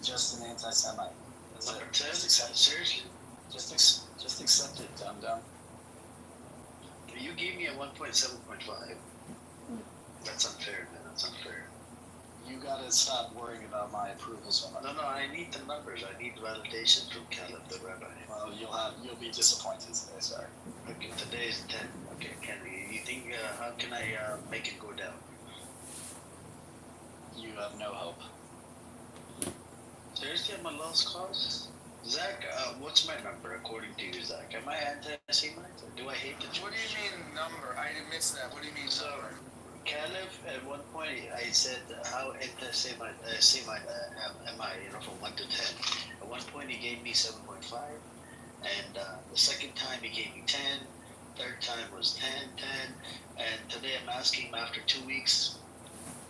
just an anti-Semite. Number 10? Seriously? Just accept it, dum-dum. You gave me a 1.7.5. That's unfair, man. That's unfair. You gotta stop worrying about my approval so much. No, I need the numbers. I need validation from Caleb, the rabbi. Well, you'll be disappointed today, sir. Okay, today is 10. Okay, you think, how can I make it go down? You have no hope. Seriously, I'm a lost cause? Zach, what's my number according to you, Zach? Am I anti-Semite? Or do I hate the Jews? What do you mean number? I missed that. What do you mean number? Caleb, at one point, I said, how anti-Semite am I, from 1 to 10. At one point, he gave me 7.5. And the second time, he gave me 10. Third time was 10. And today, I'm asking him after 2 weeks.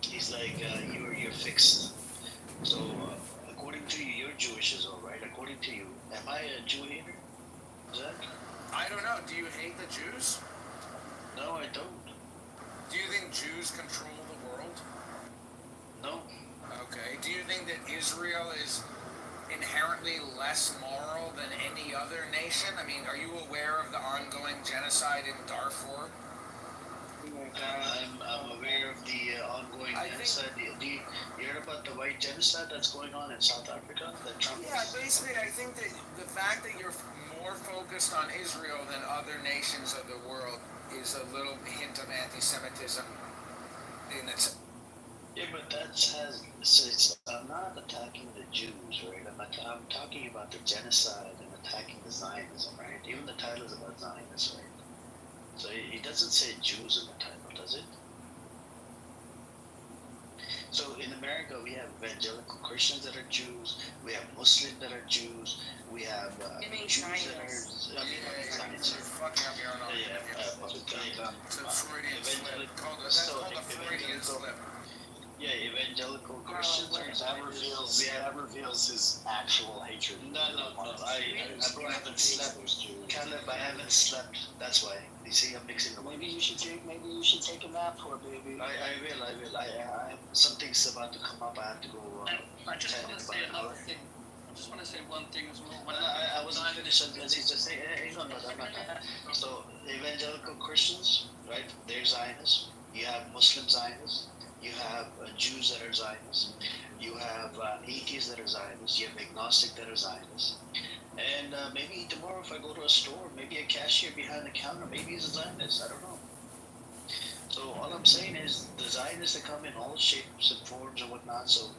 He's like, you're fixed. So, according to you, you're Jewish as well, right? According to you, am I a Jew hater? Zach? I don't know. Do you hate the Jews? No, I don't. Do you think Jews control the world? No. Okay. Do you think that Israel is inherently less moral than any other nation? I mean, are you aware of the ongoing genocide in Darfur? I'm aware of the ongoing genocide. You heard about the white genocide that's going on in South Africa? Yeah, basically, I think that the fact that you're more focused on Israel than other nations of the world is a little hint of anti-Semitism in its... Yeah, but I'm not attacking the Jews, right? I'm talking about the genocide and attacking the Zionism, right? Even the title is about Zionists, right? So it doesn't say Jews in the title, does it? So in America, we have evangelical Christians that are Jews. We have Muslims that are Jews. We have Jews that are... Zionists. You're fucking up your own It's a Freudian slip. That's called a Freudian slip. Yeah, evangelical Christians. That reveals his actual hatred. No. I haven't slept. Caleb, I haven't slept. That's why. You see, I'm mixing the Maybe you should take a nap for a baby. I will. Something's about to come up. I have to go. I just want to say another thing. I just want to say one thing as well. When I wasn't finished until he just say, hey, no, I'm not done. So, evangelical Christians, right? They're Zionists. You have Muslim Zionists. You have Jews that are Zionists. You have atheists that are Zionists. You have agnostic that are Zionists. And maybe tomorrow if I go to a store, maybe a cashier behind the counter, maybe he's a Zionist. I don't know. So all I'm saying is the Zionists that come in all shapes and forms and whatnot. So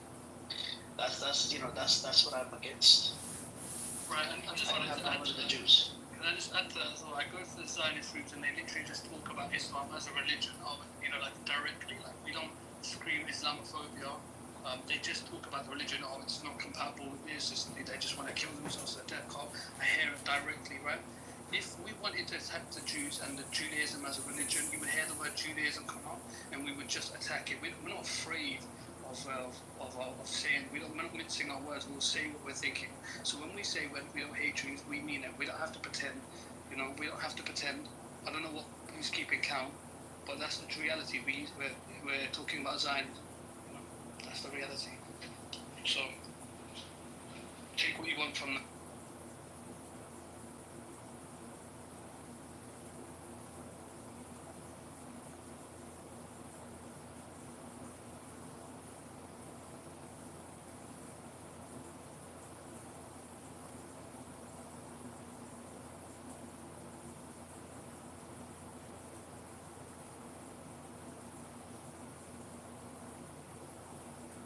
that's what I'm against. Right, and I just I don't wanted have to add problems to with the that. Jews. Can I just add to that as well? I go to the Zionist groups and they literally just talk about Islam as a religion, like directly. Like we don't scream Islamophobia. They just talk about the religion. Oh, it's not compatible with this. They just want to kill themselves to death. I hear it directly, right? If we wanted to attack the Jews and the Judaism as a religion, you would hear the word Judaism come up, and we would just attack it. We're not afraid of saying, we're not mincing our words. We'll say what we're thinking. So when we say we don't hate Jews, we mean it. We don't have to pretend. We don't have to pretend. I don't know who's keeping count, but that's the reality. We're talking about Zionism. That's the reality. So take what you want from that.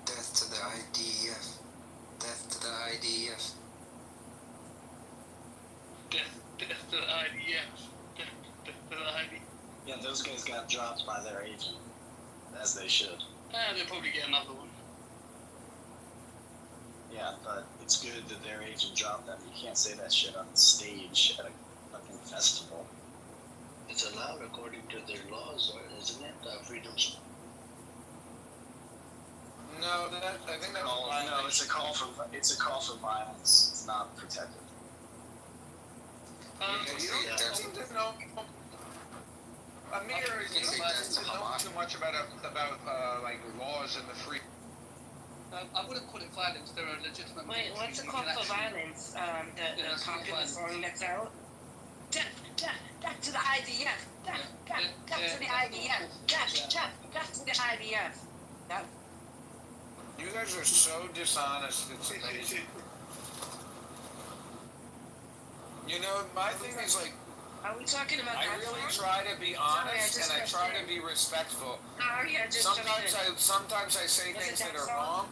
Death to the IDF. Death to the IDF. Death to the IDF. Death to the IDF. Yeah, those guys got dropped by their agent, as they should. They'll probably get another one. Yeah, but it's good that their agent dropped them. You can't say that shit on stage at a fucking festival. It's allowed according to their laws, isn't it? Freedoms. No, I think that was No, it's a call for violence. It's not protected. You don't seem to know. Amir, you don't seem to know too much about like laws and the free. I wouldn't call it violence. There are legitimate. Wait, what's it called for violence? The that's popular violence. song that's out? Death to the IDF. Death to the IDF. Death to the IDF. That. You guys are so dishonest, it's amazing. You know, my thing is like, Are we talking about I that really song? try to be Sorry, I honest just and I jumped try to in. be respectful. Sorry, I just Sometimes I say Was it things that that are song? wrong.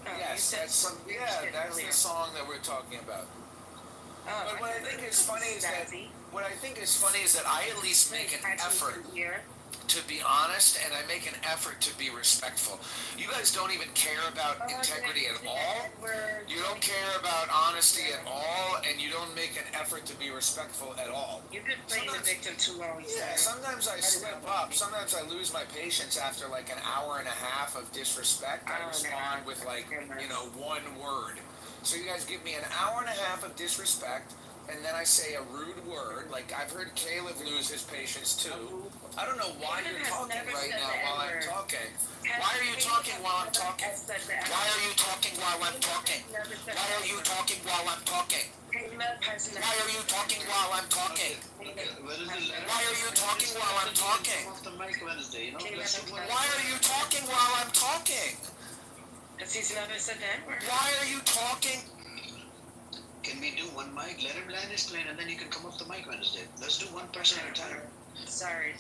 Oh, you Yes, said that's something yeah, that's earlier. the song that we're talking about. Oh, But what I think is funny is that Sassy. I at least make an effort Here. to be honest, and I make an effort to be respectful. You guys don't even care about integrity at all. You don't care about honesty at all, and you don't make an effort to be respectful at all. You've been playing the victim too long, Yeah, sir. sometimes I slip up. Sometimes I lose my patience after like an hour and a half of disrespect. I respond with like, one word. So you guys give me an hour and a half of disrespect, and then I say a rude word. Like I've heard Caleb lose his patience too. I don't know why you're talking right now while I'm talking. Why are you talking while I'm talking? Why are you talking while I'm talking? Why are you talking while I'm talking? Why are you talking while I'm talking? Why are you talking while I'm talking? Off the mic Wednesday, you know? Let's do one. Why are you talking while I'm talking? Because he's never said that word. Why are you talking? Can we do one mic? Let him land his plane, and then you can come off the mic Wednesday. Let's do one person at a time. Sorry.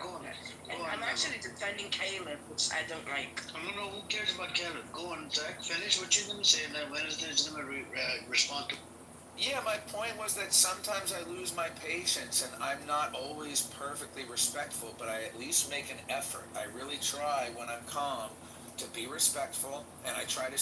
Go on. And I'm actually defending Caleb, which I don't like. No, who cares about Caleb? Go on, Zach. Finish what you're going to say, and then Wednesday is going to respond to. Yeah, my point was that sometimes I lose my patience and I'm not always perfectly respectful, but I at least make an effort. I really try when I'm calm to be respectful, and I try to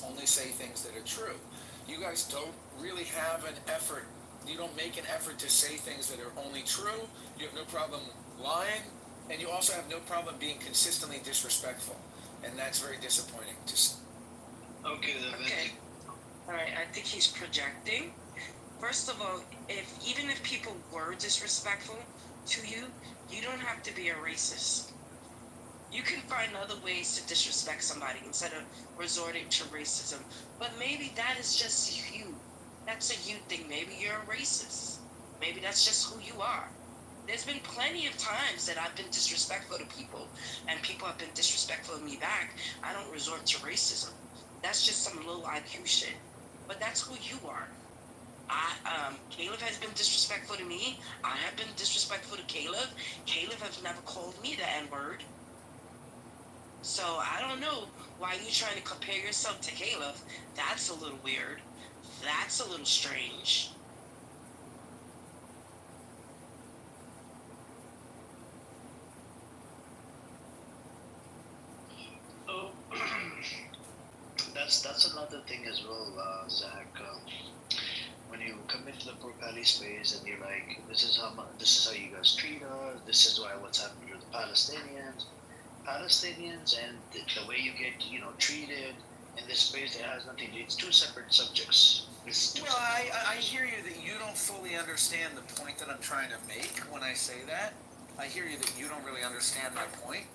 only say things that are true. You guys don't really have an effort. You don't make an effort to say things that are only true. You have no problem lying, and you also have no problem being consistently disrespectful. And that's very disappointing to see. Okay, then. Okay. All right, I think he's projecting. First of all, even if people were disrespectful to you, you don't have to be a racist. You can find other ways to disrespect somebody instead of resorting to racism. But maybe that is just you. That's a you thing. Maybe you're a racist. Maybe that's just who you are. There's been plenty of times that I've been disrespectful to people, and people have been disrespectful to me back. I don't resort to racism. That's just some low IQ shit. But that's who you are. Caleb has been disrespectful to me. I have been disrespectful to Caleb. Caleb has never called me the N-word. So I don't know why you're trying to compare yourself to Caleb. That's a little weird. That's a little strange. Oh, that's another thing as well, Zach. When you come into the Pro Pally space and you're like, this is how you guys treat us. This is what's happening to the Palestinians, and the way you get treated in this space, it has nothing. It's two separate subjects. Well, I hear you that you don't fully understand the point that I'm trying to make when I say that. I hear you that you don't really understand my point,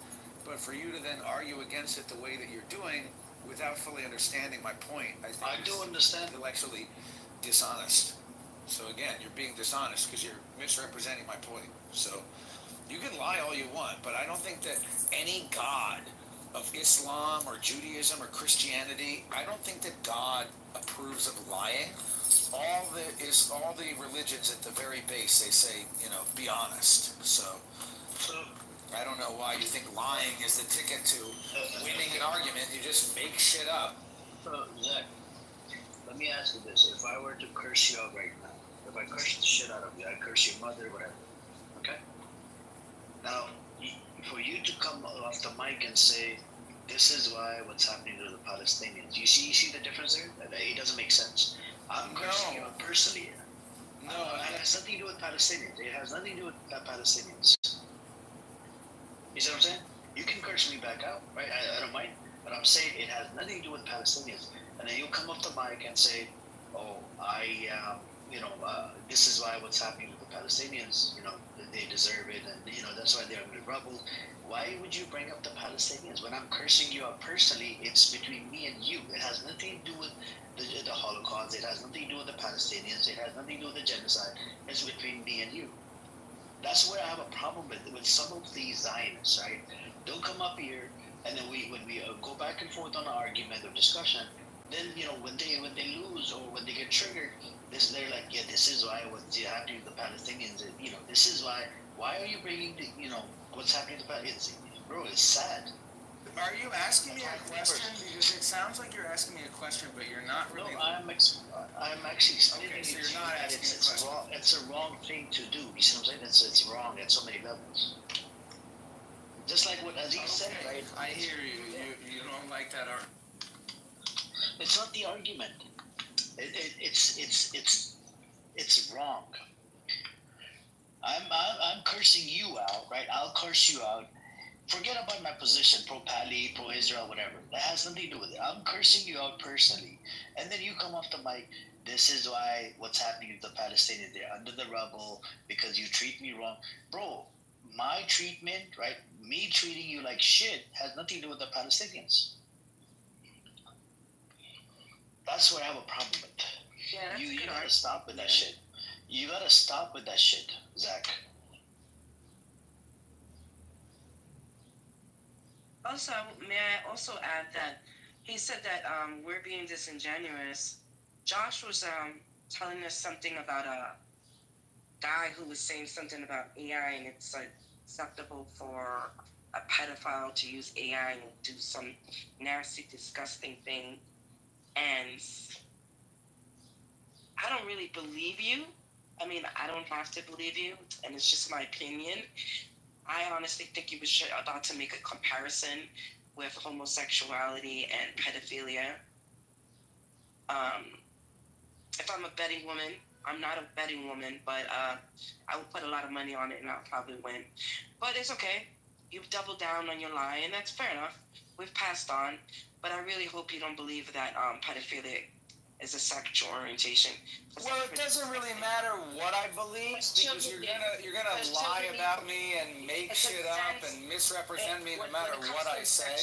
but for you to then argue against it the way that you're doing without fully understanding my point, I think I do understand. intellectually dishonest. So again, you're being dishonest because you're misrepresenting my point. So you can lie all you want, but I don't think that any god of Islam or Judaism or Christianity, I don't think that God approves of lying. All the religions at the very base, they say, be honest. So I don't know why you think lying is the ticket to winning an argument. You just make shit up. Zach, let me ask you this. If I were to curse you out right now, if I curse the shit out of you, I curse your mother, whatever, okay? Now, for you to come off the mic and say, this is what's happening to the Palestinians. You see the difference there? It doesn't make sense. I'm cursing you personally. No, it has nothing to do with Palestinians. It has nothing to do with Palestinians. You see what I'm saying? You can curse me back out, right? I don't mind. But I'm saying it has nothing to do with Palestinians. And then you'll come off the mic and say, oh, this is what's happening to the Palestinians. They deserve it, and that's why they're in the rubble. why would you bring up the Palestinians when I'm cursing you out personally? It's between me and you. It has nothing to do with the Holocaust. It has nothing to do with the Palestinians. It has nothing to do with the genocide. It's between me and you. That's where I have a problem with some of these Zionists, right? They'll come up here, and then when we go back and forth on an argument or discussion, then when they lose or when they get triggered, they're like, yeah, this is why what's happening to the Palestinians. And, this is why. Why are you bringing what's happening to the Palestinians? Bro, it's sad. Are you asking me a question? Because it sounds like you're asking me a question, but you're not really. No, I'm actually explaining Okay, so it you're to you not that asking a it's question. wrong. It's a wrong thing to do. You see what I'm saying? It's wrong at so many levels. Just like what Aziz said, right? I hear you. You don't like that argument. It's not the argument. It's wrong. I'm cursing you out, right? I'll curse you out. Forget about my position, pro-Pali, pro-Israel, whatever. That has nothing to do with it. I'm cursing you out personally. And then you come off the mic, this is why what's happening to the Palestinians, they're under the rubble because you treat me wrong. Bro, my treatment, right? Me treating you like shit has nothing to do with the Palestinians. That's where I have a problem with. Yeah, that's You good. gotta stop with that shit. You gotta stop with that shit, Zach. Also, may I also add that he said that we're being disingenuous. Josh was telling us something about a guy who was saying something about AI, and it's like acceptable for a pedophile to use AI and do some nasty, disgusting thing. And I don't really believe you. I mean, I don't have to believe you, and it's just my opinion. I honestly think you were about to make a comparison with homosexuality and pedophilia. If I'm a betting woman, I'm not a betting woman, but I would put a lot of money on it and I'll probably win. But it's okay. You've doubled down on your lie, and that's fair enough. We've passed on, but I really hope you don't believe that pedophilia is a sexual orientation. Well, it doesn't really matter what I believe because you're gonna lie about me and make shit up and misrepresent me no matter what I say.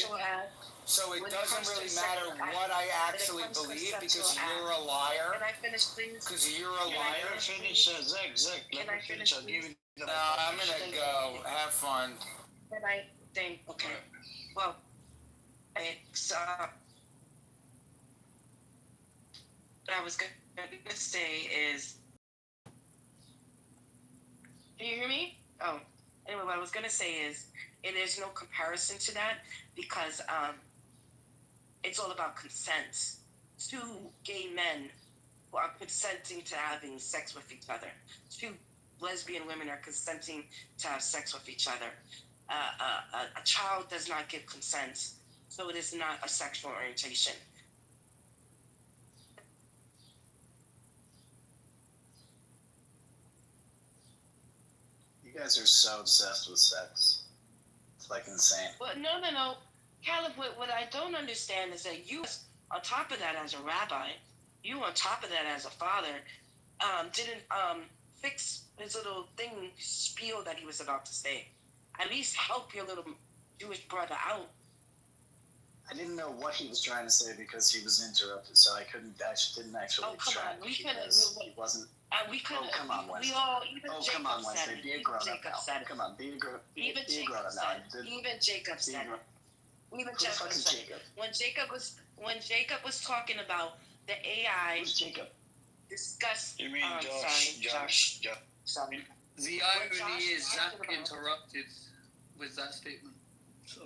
So it doesn't really matter what I actually believe because you're a liar. Can I finish, please? Because you're a liar. Let me finish, Zach. Can I finish, I'll give you the No, I'm gonna go. Have fun. Can I think? Okay. Well, it's what I was going to say is, can you hear me? Oh, anyway, what I was going to say is, it is no comparison to that because it's all about consent. Two gay men who are consenting to having sex with each other. Two lesbian women are consenting to have sex with each other. A child does not give consent, so it is not a sexual orientation. You guys are so obsessed with sex. It's like insane. Well, no. Caleb, what I don't understand is that you, on top of that as a rabbi, you on top of that as a father, didn't fix his little spiel that he was about to say. At least help your little Jewish brother out. I didn't know what he was trying to say because he was interrupted, so I didn't actually Oh, come try on. We because he wasn't. we could. Oh, come on, Wesley. We all. Even Oh, Jacob come on, said Wesley. it. Be a Even grown up Jacob now. said it. Come on, be a grown Even be a grown Jacob up said now. it. Even Jacob said it. Even Who's Jacob fucking said Jacob? it. When Jacob was talking about the AI Who's Jacob? discuss. You mean Josh. Sorry. The What irony Josh is was Zach talking about. interrupted with that statement. So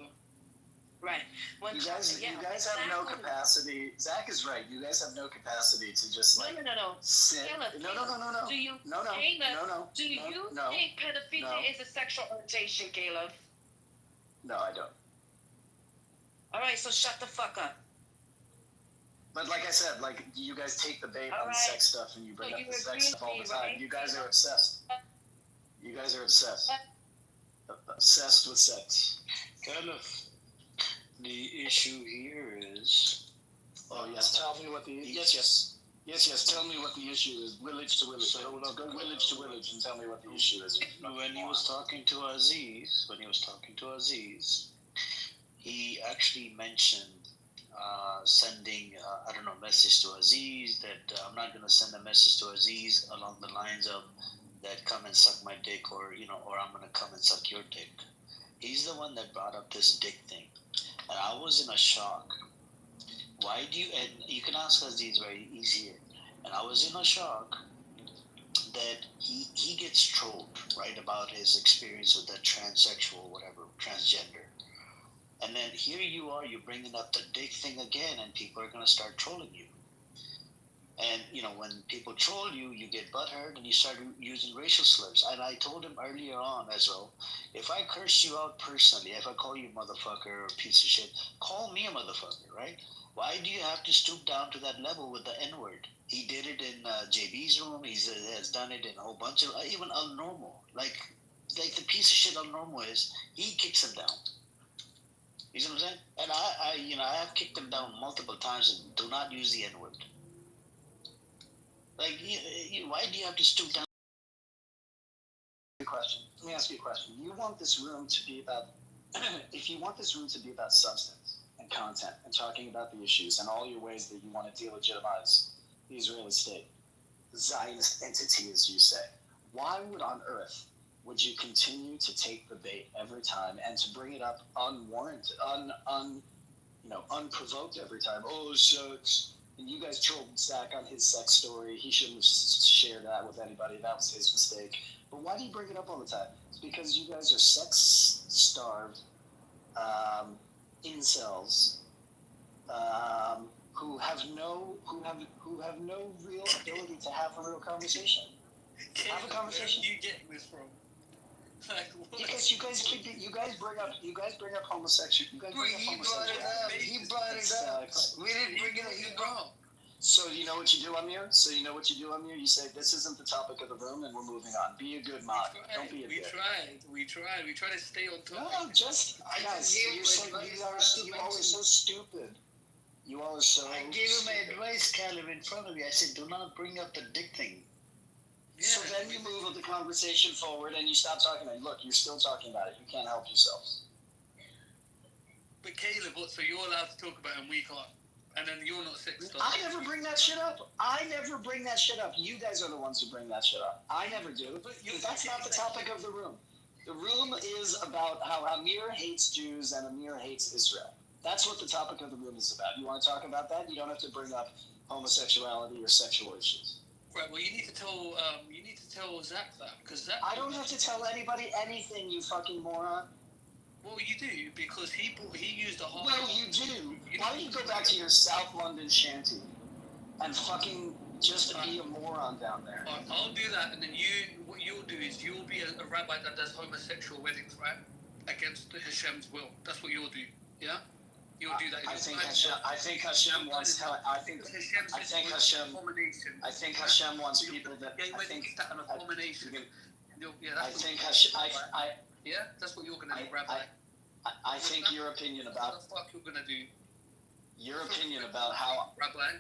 Right. When You guys have no capacity. Zach is right. You guys have no capacity to just like No. sit. Caleb, No. Do you? No. Caleb, do you No. think pedophilia No. is a sexual orientation, Caleb? No, I don't. All right, so shut the fuck up. But like I said, like you guys take the bait All on right. sex stuff and you bring So up you the sex agree stuff all the with me, time. right? You guys are obsessed. You guys are obsessed. Obsessed with sex. Kind of. The issue here is. Oh yes. Tell me what the yes. Yes. Tell me what the issue is. Village to village. Go village to village and tell me what the issue is. When he was talking to Aziz, he actually mentioned sending, I don't know, message to Aziz that I'm not going to send a message to Aziz along the lines of that come and suck my dick or I'm going to come and suck your dick. He's the one that brought up this dick thing. And I was in a shock. Why do you, and you can ask Aziz very easy, and I was in a shock that he gets trolled, right, about his experience with that transsexual, whatever, transgender. And then here you are, you're bringing up the dick thing again, and people are going to start trolling you. And, when people troll you, you get butthurt and you start using racial slurs. And I told him earlier on as well, if I curse you out personally, if I call you motherfucker or piece of shit, call me a motherfucker, right? Why do you have to stoop down to that level with the N-word? He did it in JB's room. He has done it in a whole bunch of, even Al Normal. Like the piece of shit Al Normal is, he kicks him down. You see what I'm saying? And I have kicked him down multiple times and do not use the N-word. Like, why do you have to stoop down? Let me ask you a question. You want this room to be about, if you want this room to be about substance and content and talking about the issues and all your ways that you want to delegitimize the Israeli state, the Zionist entity, as you say, why on earth would you continue to take the bait every time and to bring it up unwarranted, unprovoked every time? Oh, sex. And you guys trolled Stack on his sex story. He shouldn't have shared that with anybody. That was his mistake. But why do you bring it up all the time? It's because you guys are sex-starved incels who have no real ability to have a real conversation. Have a conversation. Where are you getting this from? Like, what? Because you guys bring up homosexual. You guys bring up homosexuality. He brought it up. We didn't bring it up. He brought. So you know what you do, Amir? You say, this isn't the topic of the room and we're moving on. Be a good mod. Don't be a dick. We tried to stay on topic. No, guys, you all are so stupid. You all are so I gave him my stupid. advice, Caleb, in front of you. I said, do not bring up the dick thing. Yeah. So then you move the conversation forward and you stop talking about it. Look, you're still talking about it. You can't help yourselves. But Caleb, so you're allowed to talk about it and we can't? And then you're not sex starved. I never bring that shit up. You guys are the ones who bring that shit up. I never do. But that's not the topic of the room. The room is about how Amir hates Jews and Amir hates Israel. That's what the topic of the room is about. You want to talk about that? You don't have to bring up homosexuality or sexual issues. Right. Well, you need to tell Zach that, because Zach. I don't have to tell anybody anything, you fucking moron. Well, you do, because he used a whole. Well, you do. Why don't you go back to your South London shanty and fucking just be a moron down there? I'll do that, and then what you'll do is you'll be a rabbi that does homosexual weddings, right? Against Hashem's will. That's what you'll do. Yeah. You'll do that. I think Hashem wants. I think Hashem wants people that. Yeah, I think. an abomination. Yeah, that's what you're gonna do, Rabbi. I think your opinion about. What the fuck you're gonna do? Your opinion about how. Rabbi.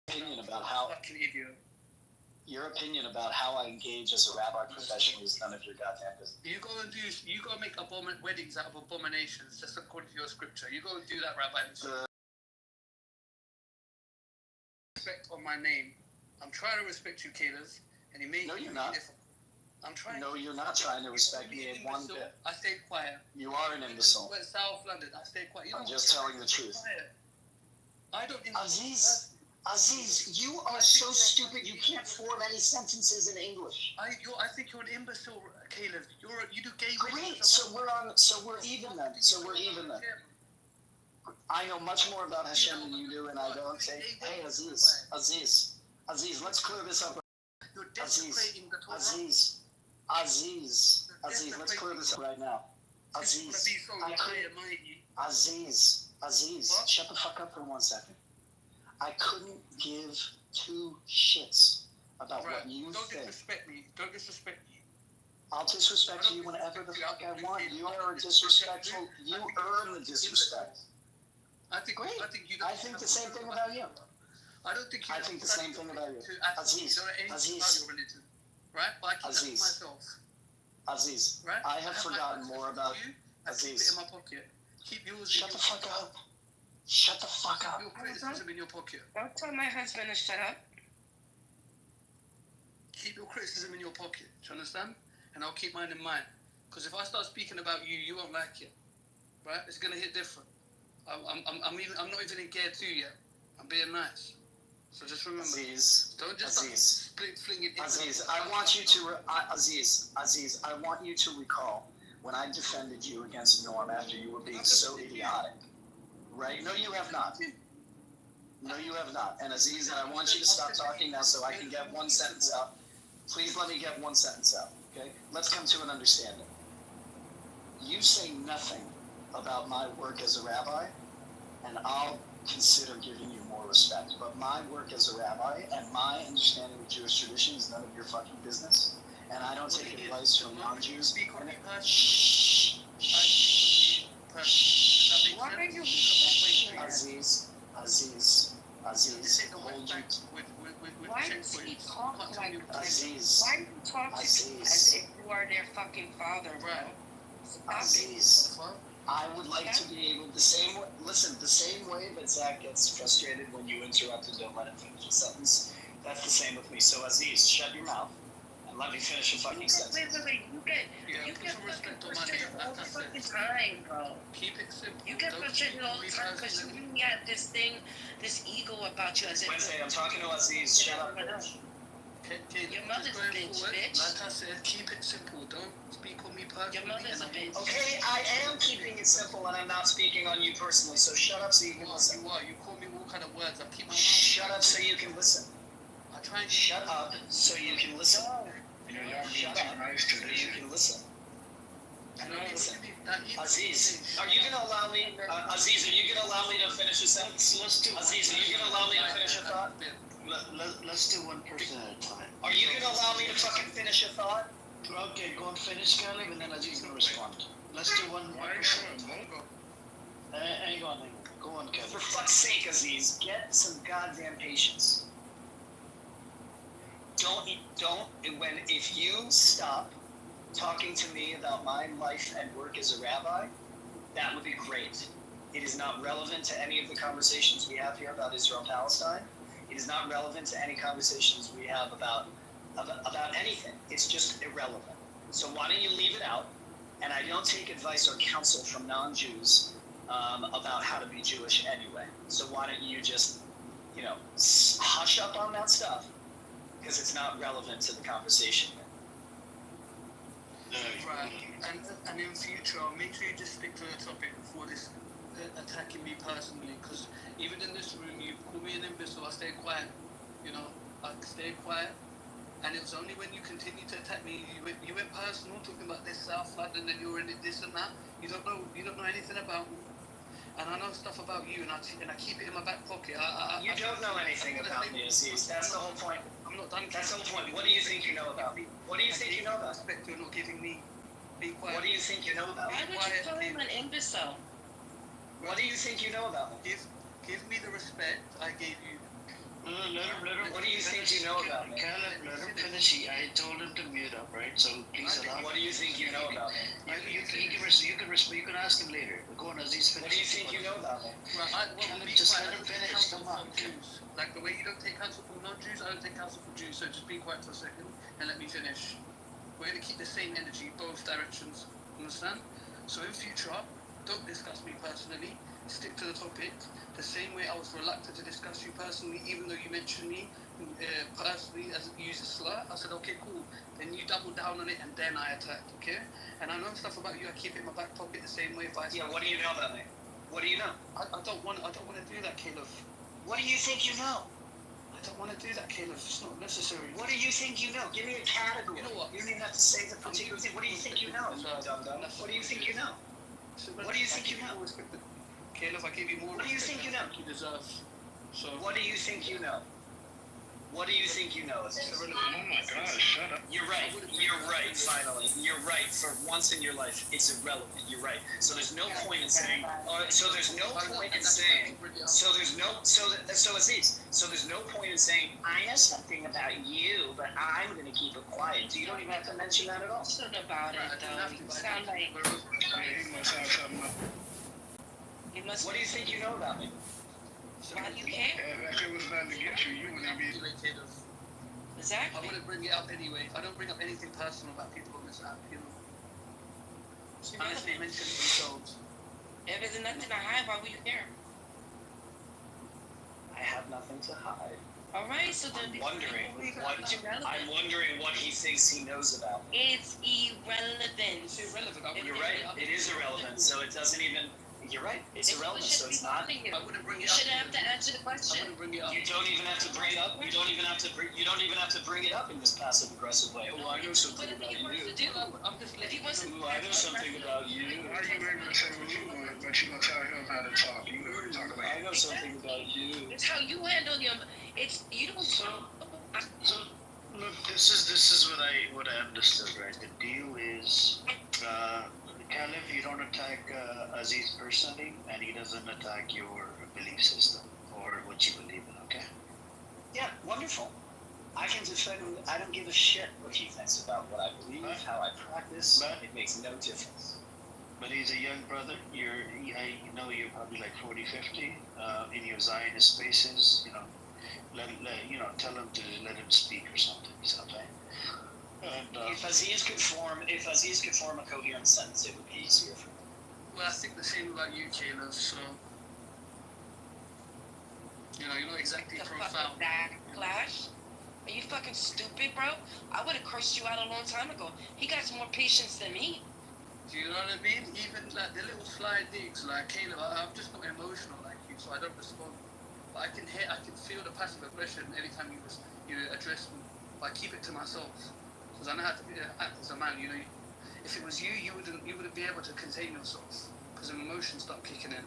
Opinion about how. Fucking idiot. Your opinion about how I engage as a rabbi professionally is none of your goddamn business. You go and make weddings out of abominations, just according to your scripture. You go and do that, Rabbi. Respect on my name. I'm trying to respect you, Caleb, and you may. No, you're not. I'm trying. No, you're not trying to respect me in one bit. I stay quiet. You are an imbecile. We're South London. I stay quiet. I'm just telling the truth. I don't. Aziz, you are so stupid. You can't form any sentences in English. I think you're an imbecile, Caleb. You do gay. Great. So we're even then. I know much more about Hashem than you do, and I don't say, hey, Aziz, let's clear this up. You're desecrating the Torah. Aziz, let's clear this up right now. Aziz, shut the fuck up for 1 second. I couldn't give two shits about what you think. Don't disrespect me. I'll disrespect you whenever the fuck I want. You are disrespectful. You earn the disrespect. Great. you I think the same thing about you. I don't think you I think the same thing about you. to ask me Aziz, anything Aziz. about your religion, right? But I keep that to Aziz. myself, Aziz, right? I have my forgotten access more to about you. I keep it Aziz. in my pocket. Keep yours Shut in the your fuck up. Shut the fuck up. Your criticism in your pocket. Don't tell my husband to shut up. Keep your criticism in your pocket. Do you understand? And I'll keep mine in mind. Because if I start speaking about you, you won't like it, right? It's gonna hit different. I'm not even in gear 2 yet. I'm being nice. So just remember. Aziz, Don't just Aziz, fling it in. Aziz, I want you to, Aziz, I want you to recall when I defended you against Norm after you were being so idiotic, right? No, you have not. No, you have not. And Aziz, I want you to stop talking now so I can get one sentence out. Please let me get one sentence out, okay? Let's come to an understanding. You say nothing about my work as a rabbi, and I'll consider giving you more respect. But my work as a rabbi and my understanding of Jewish tradition is none of your fucking business. And I don't take advice from non-Jews. Shh. Shh. Shh. Why are you Aziz, hold you. Why does he talk like this? Aziz, Why do you talk to people as if you are their fucking father, bro? Stop it. Aziz, I would like to be able, the same way that Zach gets frustrated when you interrupt and don't let him finish a sentence, that's the same with me. So Aziz, shut your mouth and let me finish a fucking sentence. Wait. You get fucking frustrated all the fucking time, bro. Keep it simple. You get frustrated all the time because you really have this thing, this ego about you as if... Wednesday, I'm talking to Aziz, shut up, bitch. Your mother's a bitch, bitch. Like I said, keep it simple. Don't speak on me personally. Your mother's a bitch. Okay, I am keeping it simple and I'm not speaking on you personally, so shut up so you can listen. You are. You call me all kind of words. I keep my mouth. Shut up so you can listen. I try and Shut up so you can listen. Shut up so you can listen. Aziz, are you gonna allow me? Aziz, are you gonna allow me to finish a sentence? Aziz, are you gonna allow me to finish a thought? Let's do one person at a time. Are you gonna allow me to fucking finish a thought? Okay, go and finish, Caleb, and then Aziz can respond. Let's do one person. Hang on. Go on, Caleb. For fuck's sake, Aziz, get some goddamn patience. If you stop talking to me about my life and work as a rabbi, that would be great. It is not relevant to any of the conversations we have here about Israel-Palestine. It is not relevant to any conversations we have about anything. It's just irrelevant. So why don't you leave it out? And I don't take advice or counsel from non-Jews about how to be Jewish anyway. So why don't you just, hush up on that stuff because it's not relevant to the conversation. Right. And in future, make sure you just stick to the topic before this attacking me personally. Because even in this room, you call me an imbecile. I stay quiet. I stay quiet. And it was only when you continue to attack me, you went personal, talking about this South London, and you're in it, this and that. You don't know anything about me. And I know stuff about you, and I keep it in my back pocket. You don't know anything about me, Aziz. That's the whole point. I'm not done. That's the whole point. What do you think you know about me? What do you think you know about me? You're not giving me. Be quiet. What do you think you know about me? Why would you call him an imbecile? What do you think you know about me? Give me the respect I gave you. What do you think you know about me? Caleb, let him finish. I told him to mute up, right? So please allow. What do you think you know about me? You can ask him later. Go on, Aziz. Finish. What do you think you know about me? Caleb, just let him finish. Come on. Like the way you don't take counsel from non-Jews, I don't take counsel from Jews. So just be quiet for a second and let me finish. We're going to keep the same energy, both directions. Understand? So in future, don't discuss me personally. Stick to the topic. The same way I was reluctant to discuss you personally, even though you mentioned me personally as you use a slur. I said, okay, cool. Then you double down on it, and then I attacked. Okay? And I know stuff about you. I keep it in my back pocket the same way. Yeah. What do you know about me? What do you know? I don't want to do that, Caleb. What do you think you know? I don't want to do that, Caleb. It's not necessary. What do you think you know? Give me a category. You know what? You don't even have to say the particular thing. What do you think you know? What do you think you know? What do you think you know? Caleb, I give you more. What do you think you know? You deserve. So. What do you think you know? What do you think you know? Oh my gosh, shut up. You're right. You're right. Finally, you're right. For once in your life, it's irrelevant. You're right. So there's no point in saying. So there's no point in saying. So there's no. So Aziz. So there's no point in saying I know something about you, but I'm going to keep it quiet. So you don't even have to mention that at all. Something about it though. You sound like He must have something. you must. What do you think you know about me? Why you care? If it was nothing to get you, you wouldn't be. I Exactly. wouldn't bring it up anyway. I don't bring up anything personal about people on this app, you know. Unless they mention it themselves. If there's nothing to hide, why would you care? I have nothing to hide. All right, so then I'm wondering what he thinks he knows about me. it's irrelevant. It's irrelevant. You're right. It is irrelevant. So it doesn't even. You're right. It's irrelevant. So it's not. I wouldn't bring You it up. shouldn't have to answer the I question. wouldn't bring it up. You don't even have to bring it up. You don't even have to. You don't even have to bring it up in this passive aggressive way. Oh, I know something What about if he wants to you. do? I'm just If he wants to, Ooh, I know something about you. Why are you able to say what you want, but you gonna tell him how to talk? You never talk about I know something about you. it's how you handle your. It's you don't. So look, this is what I understood, right? The deal is, Caliph, you don't attack Aziz personally, and he doesn't attack your belief system or what you believe in. Okay. Yeah, wonderful. I can defend. I don't give a shit what he thinks about what I believe, how I practice. Right. It makes no difference. But he's a young brother. I know you're probably like 40, 50 in your Zionist spaces. You know, tell him to let him speak or something. Okay. And If Aziz could form a coherent sentence, it would be easier for me. Well, I think the same about you, Caleb, so. You're not exactly The profound. fucking backlash. Are you fucking stupid, bro? I would have cursed you out a long time ago. He got more patience than me. Do you know what I mean? Even like the little sly digs, like Caleb, I'm just not emotional like you, so I don't respond. But I can feel the passive aggression anytime you address me. But I keep it to myself, because I know how to act as a man. You know, if it was you, you wouldn't be able to contain yourself, because the emotions start kicking in.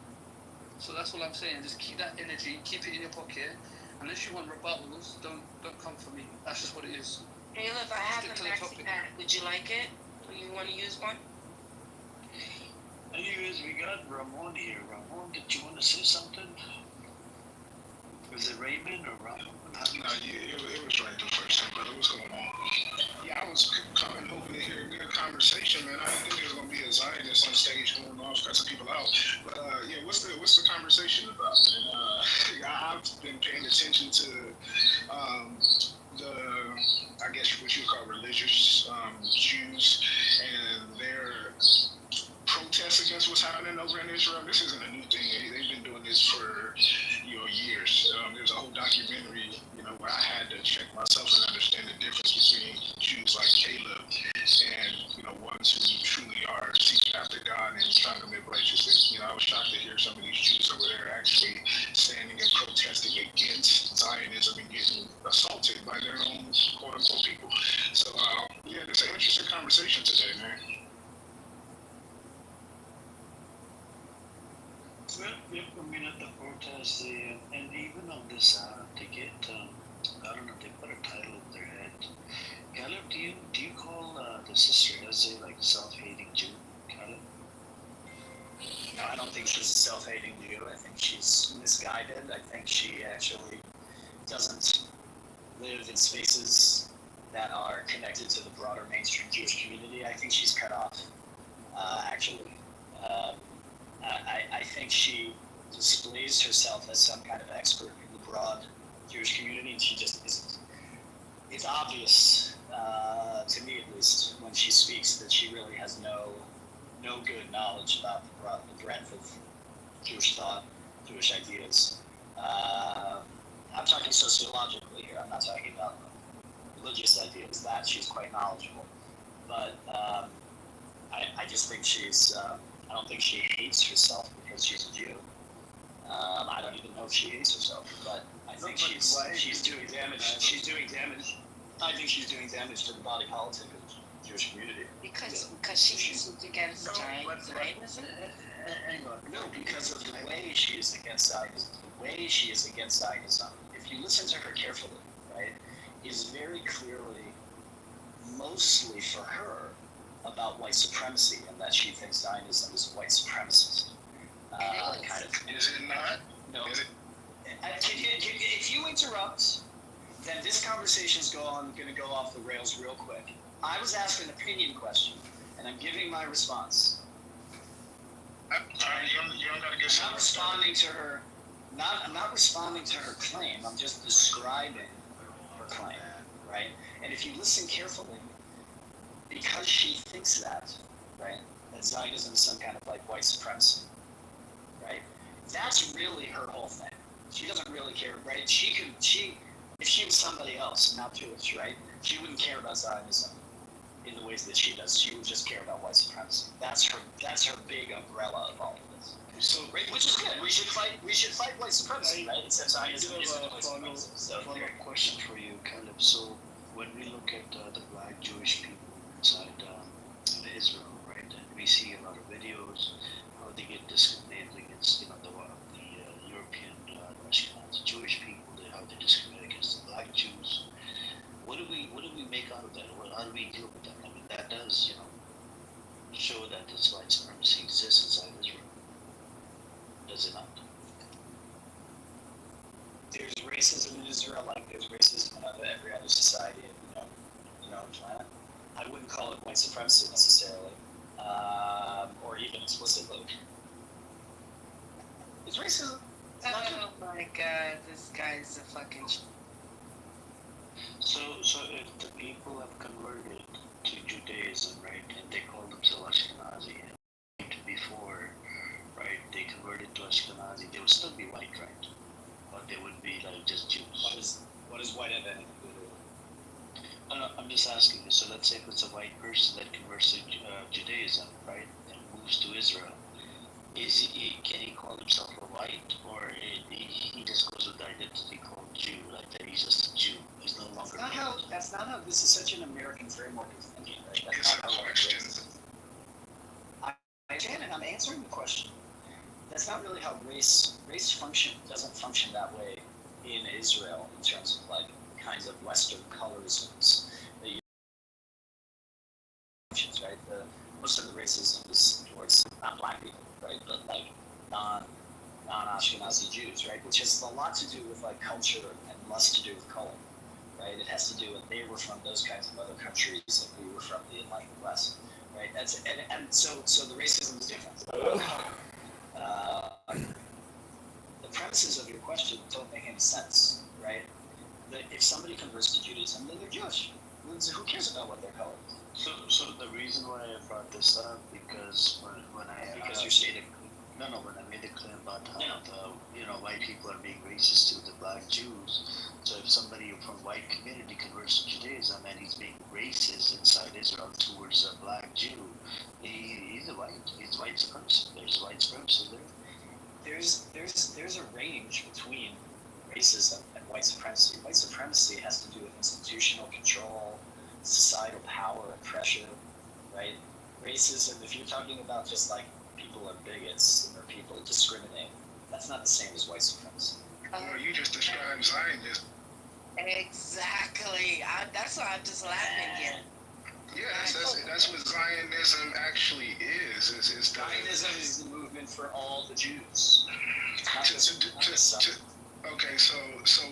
So that's all I'm saying. Just keep that energy, keep it in your pocket. Unless you want rebuttals, don't come for me. That's just what it is. Hey, look, I have Stick a to the maxi topic. pad. Would you like it? Do you want to use one? anyways, we got Ramon here. Ramon, did you want to say something? Was it Raymond or Ramon? No, yeah, it was right the first time, brother. What's going on? Yeah, I was coming hoping to hear a good conversation, man. I didn't think there was gonna be a Zionist on stage going off, cussing people out. But yeah, what's the conversation about? And I've been paying attention to the, I guess what you call religious Jews and their protests against what's happening over in Israel. This isn't a new thing. They've been doing this for years. There's a whole documentary, where I had to check myself and understand the difference between Jews like Caleb and ones who truly are seeking after God and trying to live righteously. I was shocked to hear some of these Jews over there actually standing and protesting against Zionism and getting assaulted by their own quote unquote people. So yeah, it's an interesting conversation today, man. Well, yep, at the protest, and even on this ticket, I don't know, they put a title in their head. Caleb, do you call the sister Eze like a self-hating Jew, Caleb? No, I don't think she's a self-hating Jew. I think she's misguided. I think she actually doesn't live in spaces that are connected to the broader mainstream Jewish community. I think she's cut off, actually. I think she displays herself as some kind of expert in the broad Jewish community, and she just isn't. It's obvious, to me at least, when she speaks, that she really has no good knowledge about the breadth of Jewish thought, Jewish ideas. I'm talking sociologically here. I'm not talking about religious ideas. That she's quite knowledgeable, but I just think she's. I don't think she hates herself because she's a Jew. I don't even know if she hates herself, but I think she's doing damage. She's doing damage. I think she's doing damage to the body politic of the Jewish community. Because she's against Zionism? Hang on. No, because of the way she is against Zionism. The way she is against Zionism. If you listen to her carefully, right? is very clearly, mostly for her, about white supremacy, and that she thinks Zionism is white supremacist. Kind of. Is it not? No. Is it? If you interrupt, then this conversation's going to go off the rails real quick. I was asked an opinion question, and I'm giving my response. You don't gotta get I'm not responding to her. I'm not responding to her claim. I'm just describing her claim, right? And if you listen carefully, because she thinks that, right, that Zionism is some kind of like white supremacy, right? That's really her whole thing. She doesn't really care, right? If she was somebody else, not Jewish, right, she wouldn't care about Zionism in the ways that she does. She would just care about white supremacy. That's her big umbrella of all of this. So, Which is good. We should fight white supremacy, right? Except Zionism isn't white supremacy. So follow question for you, Caleb. So, when we look at the black Jewish people inside Israel, right, and we see a lot of videos how they get discriminated against, the European Ashkenazi Jewish people, how they discriminate against the black Jews. What do we make out of that? How do we deal with that? I mean, that does, show that this white supremacy exists inside Israel. Does it not? there's racism in Israel, like there's racism in every other society, on the planet. I wouldn't call it white supremacy necessarily, or even explicitly. It's racism. Oh my god, this guy's a fucking. So if the people have converted to Judaism, right, and they call themselves Ashkenazi, and before, right, they converted to Ashkenazi, they would still be white, right? But they would be like just Jews. What does white have anything to do with it? No, I'm just asking you. So let's say if it's a white person that converts to Judaism, right, and moves to Israel, can he call himself a white, or he just goes with the identity called Jew, like that he's just a Jew? He's no longer. That's not how. This is such an American framework of thinking. Right? That's It's a not how it question. works. I understand, and I'm answering the question. That's not really how race doesn't function that way in Israel in terms of like kinds of Western colorisms that you functions, right? Most of the racism is towards not black people, right? But like non-Ashkenazi Jews, right? Which has a lot to do with like culture and less to do with color, right? It has to do with they were from those kinds of other countries and we were from the Enlightened West, right? That's and so the racism is different. The premises of your question don't make any sense, right? That if somebody converts to Judaism, then they're Jewish. Who cares about what their color is? So the reason why I brought this up because when I Because you're stating. when I made a claim about how white people are being racist to the black Jews. So if somebody from white community converts to Judaism and he's being racist inside Israel towards a black Jew, he's white supremacy. There's white supremacy there. There's a range between racism and white supremacy. White supremacy has to do with institutional control, societal power and pressure, right? Racism, if you're talking about just like people are bigots or people discriminate, that's not the same as white supremacy. Well, you just described Zionism. Exactly. That's why I'm just laughing here. Yes, that's what Zionism actually is. Zionism is the movement for all the Jews. Okay, so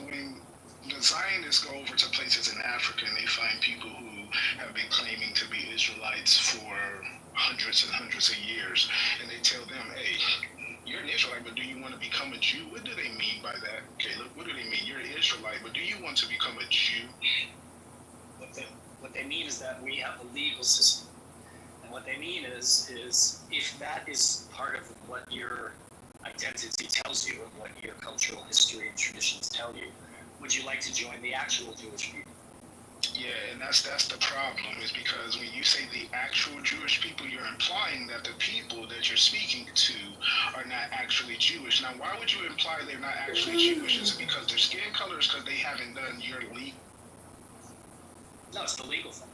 when the Zionists go over to places in Africa and they find people who have been claiming to be Israelites for hundreds and hundreds of years, and they tell them, hey, you're an Israelite, but do you want to become a Jew? What do they mean by that, Caleb? What do they mean? You're an Israelite, but do you want to become a Jew? What they mean is that we have a legal system. And what they mean is if that is part of what your identity tells you and what your cultural history and traditions tell you, would you like to join the actual Jewish people? Yeah, and that's the problem, is because when you say the actual Jewish people, you're implying that the people that you're speaking to are not actually Jewish. Now, why would you imply they're not actually Jewish? Is it because their skin color, is because they haven't done your legal? No, it's the legal thing.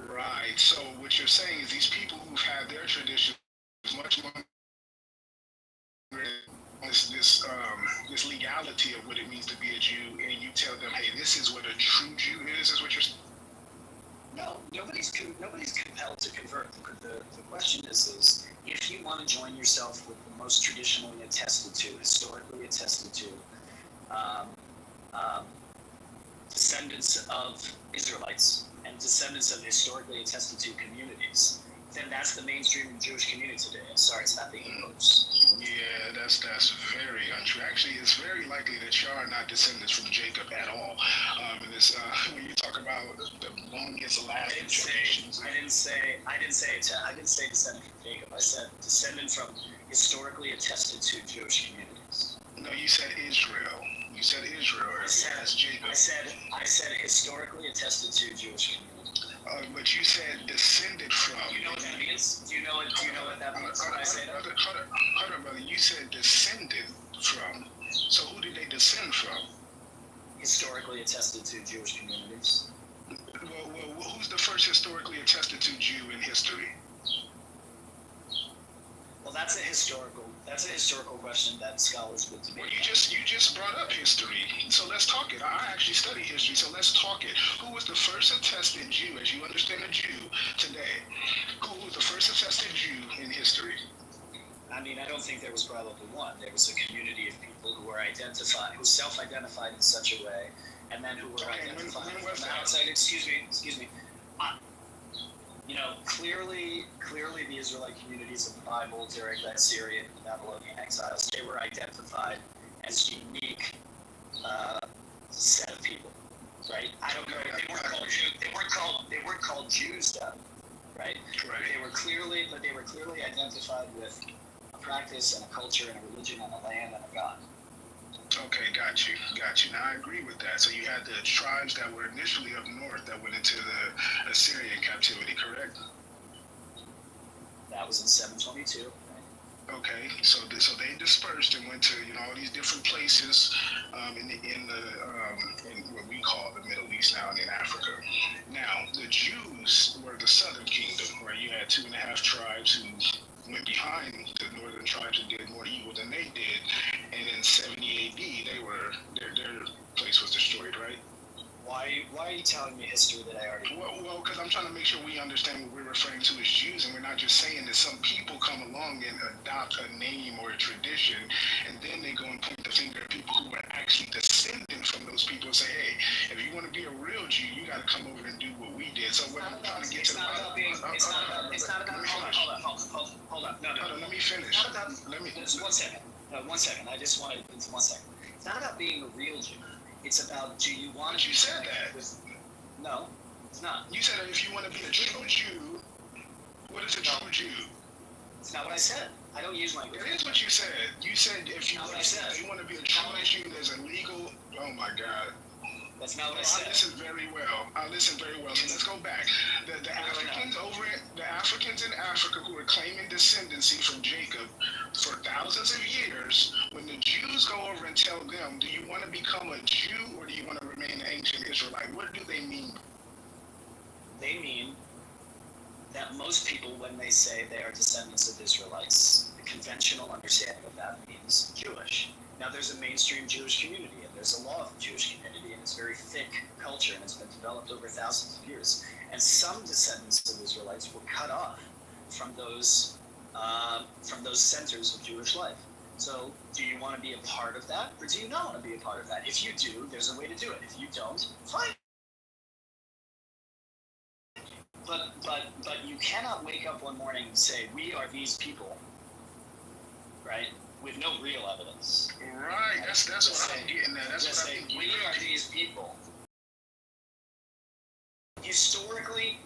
Right. So what you're saying is these people who've had their traditions much longer than this legality of what it means to be a Jew, and you tell them, hey, this is what a true Jew is what you're saying? No, nobody's compelled to convert. The question is if you want to join yourself with the most traditionally attested to, historically attested to, descendants of Israelites and descendants of historically attested to communities, then that's the mainstream Jewish community today. I'm sorry, it's not the English. Yeah, that's very untrue. Actually, it's very likely that you are not descendants from Jacob at all. And this, when you talk about the longest lasting generations, I didn't say descendant from Jacob. I said descendant from historically attested to Jewish communities. no, you said Israel. You said Israel. That's Jacob. I said historically attested to Jewish communities. But you said descended from. Do you know what that means? Do you know what that means when I say that? Hold on, brother. You said descended from. So who did they descend from? Historically attested to Jewish communities. Well, who's the first historically attested to Jew in history? Well, that's a historical question that scholars would debate. Well, you just brought up history, so let's talk it. I actually study history, so let's talk it. Who was the first attested Jew, as you understand a Jew today? Who was the first attested Jew in history? I mean, I don't think there was probably one. There was a community of people who were who self-identified in such a way, and then who were identified from the outside. Excuse me. Clearly the Israelite communities of the Bible during that Syrian and Babylonian exiles, they were identified as unique set of people, right? I don't know. They weren't called Jews, though, right? They were clearly identified with a practice and a culture and a religion and a land and a God. Okay, got you. Now I agree with that. So you had the tribes that were initially up north that went into the Assyrian captivity, correct? That was in 722. Okay, so they dispersed and went to all these different places in what we call the Middle East now and in Africa. Now the Jews were the southern kingdom, where you had 2.5 tribes who went behind the northern tribes and did more evil than they did. And in 70 AD, their place was destroyed, right? Why are you telling me history that I already know? Well, because I'm trying to make sure we understand what we're referring to as Jews, and we're not just saying that some people come along and adopt a name or a tradition, and then they go and point the finger at people who are actually descendant from those people and say, hey, if you want to be a real Jew, you got to come over and do what we did. So what I'm trying to get to Hold on. No, let me finish. One second. One second. I just wanted, it's 1 second. It's not about being a real Jew. It's about, do you want to... You said that. No, it's not. You said that if you want to be a true Jew, what is a true Jew? It's not what I said. I don't use language. It is what you said. You said if you want to be a true Jew, there's a legal... Oh, my God. That's not what I said. I listen very well. So let's go back. The Africans in Africa who are claiming descendancy from Jacob for thousands of years, when the Jews go over and tell them, do you want to become a Jew or do you want to remain an ancient Israelite? What do they mean? They mean that most people, when they say they are descendants of Israelites, the conventional understanding of that means Jewish. Now, there's a mainstream Jewish community, and there's a law of the Jewish community, and it's a very thick culture, and it's been developed over thousands of years. And some descendants of Israelites were cut off from those centers of Jewish life. So, do you want to be a part of that, or do you not want to be a part of that? If you do, there's a way to do it. If you don't, fine. But you cannot wake up one morning and say, we are these people, right? With no real evidence. Right, that's what I'm getting at. That's what I think. We are these people. Historically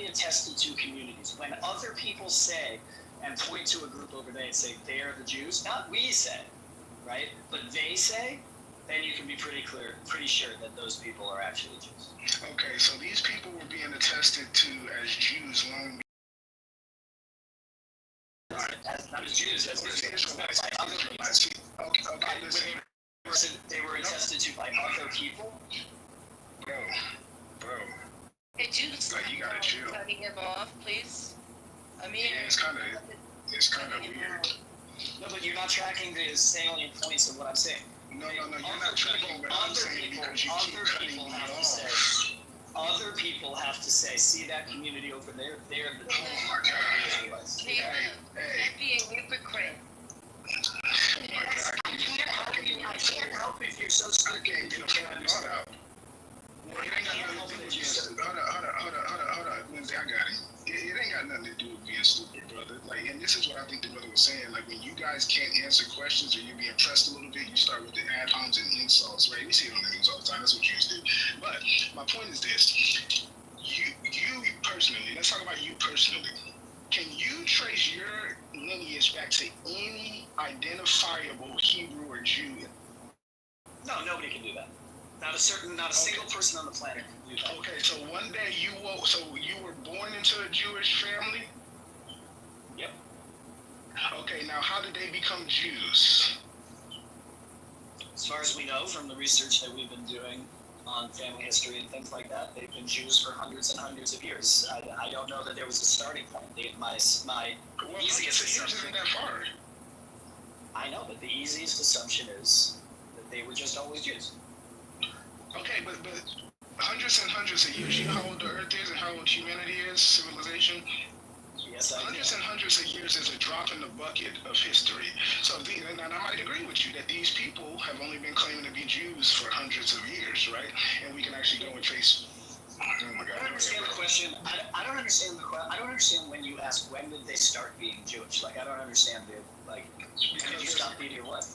attested to communities. When other people say and point to a group over there and say they are the Jews, not we say, right? But they say, then you can be pretty sure that those people are actually Jews. Okay, so these people were being attested to as Jews long Not as Jews, as Israelites. Okay, listen. They were attested to by other people. Bro. Hey, Jews, Like, you gotta chill. cutting him off, please. I mean, Yeah, it's kind of weird. No, but you're not tracking the salient points of what I'm saying. No, you're not tracking what I'm saying because you keep cutting me off. Other people have to say, see that community over there? They're the Oh my God. Caleb, that'd be a hypocrite. Oh my God. I can't help if you're so I stupid can't that you get can't a understand. thought out. Well, it ain't got nothing to do with being stupid. Hold on. Lindsay, I got it. It ain't got nothing to do with being stupid, brother. Like, and this is what I think the brother was saying. Like, when you guys can't answer questions or you're being pressed a little bit, you start with the ad homs and insults, right? We see it on the news all the time. That's what you used to do. But my point is this. You personally, let's talk about you personally. Can you trace your lineage back to any identifiable Hebrew or Jew? No, nobody can do that. Not a single person on the planet can do that. Okay, so one day you were born into a Jewish family? Yep. Okay, now how did they become Jews? As far as we know from the research that we've been doing on family history and things like that, they've been Jews for hundreds and hundreds of years. I don't know that there was a starting point. My Well, easiest years assumption. isn't that far. I know, but the easiest assumption is that they were just always Jews. Okay, but hundreds and hundreds of years. You know how old the Earth is and how old humanity is, civilization? Yes, I Hundreds do. and hundreds of years is a drop in the bucket of history. So, and I might agree with you that these people have only been claiming to be Jews for hundreds of years, right? And we can actually go and trace. Oh my God! I don't understand the question. I don't understand the question. I don't understand when you ask when did they start being Jewish. Like I don't understand the like. When did you stop being your what?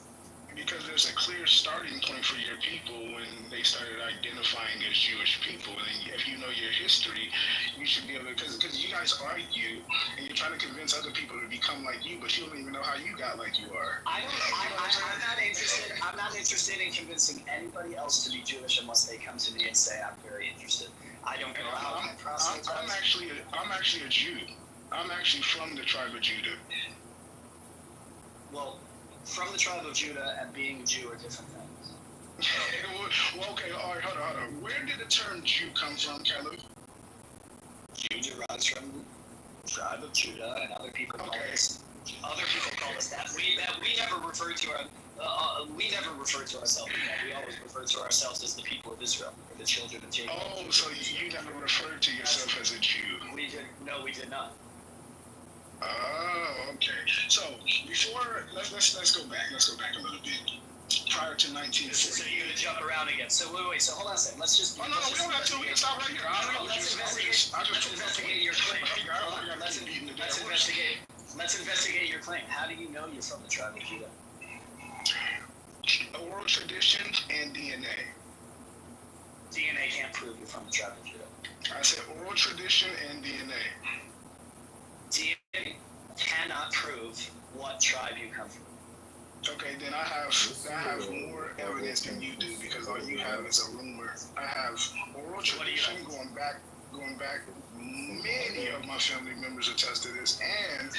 Because there's a clear starting point for your people when they started identifying as Jewish people. And if you know your history, you should be able to, because you guys argue and you're trying to convince other people to become like you, but you don't even know how you got like you are. I'm not interested. I'm not interested in convincing anybody else to be Jewish unless they come to me and say I'm very interested. I don't know how my process. I'm actually a Jew. I'm actually from the tribe of Judah. Well, from the tribe of Judah and being a Jew are different things. Well, okay, all right, hold on. Where did the term Jew come from, Caleb? Jew derives from the tribe of Judah, and other people call us. Other people call us that. We never refer to we never refer to ourselves as that. We always refer to ourselves as the people of Israel, or the children of Jacob. Oh, so you never referred to yourself as a Jew? We did. No, we did not. Oh, okay. So before let's go back. Let's go back a little bit. Prior to 1940. So you're gonna jump around again. So wait. So hold on a second. Let's just. Oh no, we don't have to. We can stop right here. Let's investigate your claim. Let's investigate your claim. How do you know you're from the tribe of Judah? Oral tradition and DNA. DNA can't prove you're from the tribe of Judah. I said oral tradition and DNA. DNA cannot prove what tribe you come from. Okay, then I have more evidence than you do because all you have is a rumor. I have oral tradition going back. Many of my family members attest to this, and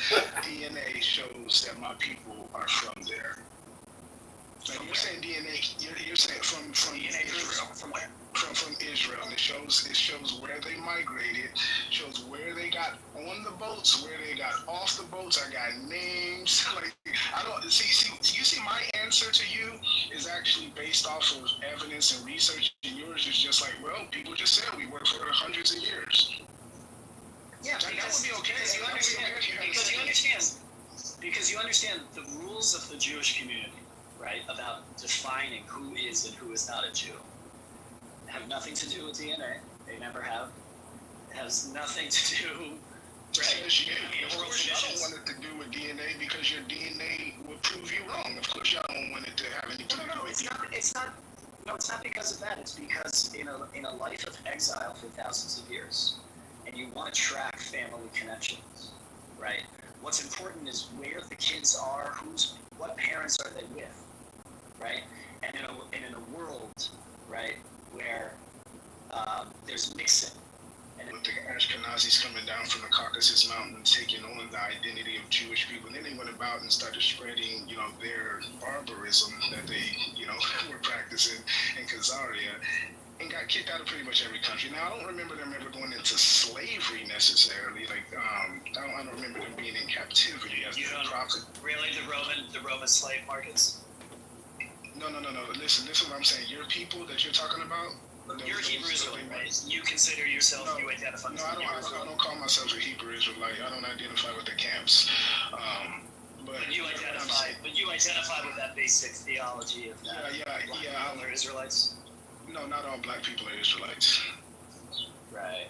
DNA shows that my people are from there. Like you're saying DNA, you're saying from DNA Israel. from where? From Israel. It shows where they migrated, shows where they got on the boats, where they got off the boats. I got names. Like I don't see. You see, my answer to you is actually based off of evidence and research, and yours is just like, well, people just said we worked for hundreds of years. Yeah, that would be okay. Because you understand the rules of the Jewish community, right? About defining who is and who is not a Jew. Have nothing to do with DNA. They never have. It has nothing to do. Right? Of course, y'all don't want it to do with DNA because your DNA will prove you wrong. Of course, y'all don't want it to have anything to do with it. It's not. No, it's not because of that. It's because in a life of exile for thousands of years, and you want to track family connections, right? What's important is where the kids are, what parents are they with, right? And in a world, right, where there's mixing. And With the Ashkenazis coming down from the Caucasus Mountains, taking on the identity of Jewish people, and then they went about and started spreading, their barbarism that they, were practicing in Khazaria. and got kicked out of pretty much every country. Now, I don't remember them ever going into slavery necessarily. Like, I don't remember them being in captivity as You the don't- prophet. Really, the Roman slave markets? No. Listen, this is what I'm saying. Your people that you're talking about. You're a Hebrew Israelite, right? You consider yourself, No. you identify as No, a I Hebrew don't Israelite. call myself a Hebrew Israelite. I don't identify with the camps. But But you identify with that basic theology of that. Yeah. Other Israelites. No, not all black people are Israelites. Right.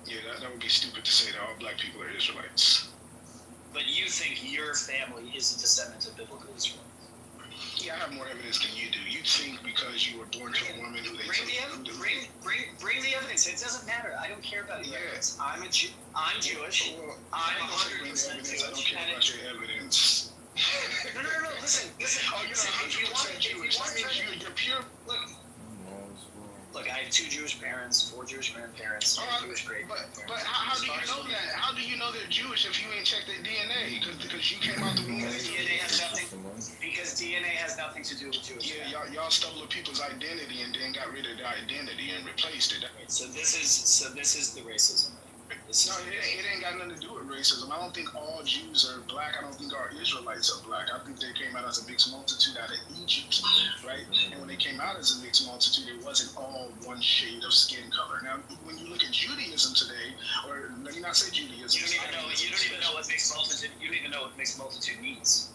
Yeah, that would be stupid to say that all black people are Israelites. But you think your family is a descendant of biblical Israelites. Yeah, I have more evidence than you do. You think because you were born to a woman who they Bring took the evidence. Bring the evidence. It doesn't matter. I don't care about your Yeah. evidence. I'm Jewish. Well, I'm I ain't gonna say bring the 100% evidence. I don't Jewish. care And about your evidence. No. Listen. Oh, you're Listen, if you 100% want Jewish. That means you're pure. Look, I have 2 Jewish parents, 4 Jewish grandparents, and a Jewish great But grandparents. how do you know that? How do you know they're Jewish if you ain't checked their DNA? Because you came out the womb. Because DNA has nothing to do with Jewish. Yeah, y'all stole the people's identity and then got rid of their identity and replaced it. So this is the racism. No, it ain't got nothing to do with racism. I don't think all Jews are black. I don't think all Israelites are black. I think they came out as a mixed multitude out of Egypt, right? And when they came out as a mixed multitude, it wasn't all one shade of skin color. Now, when you look at Judaism today, or let me not say Judaism. You don't even know what mixed multitude. You don't even know what mixed multitude means.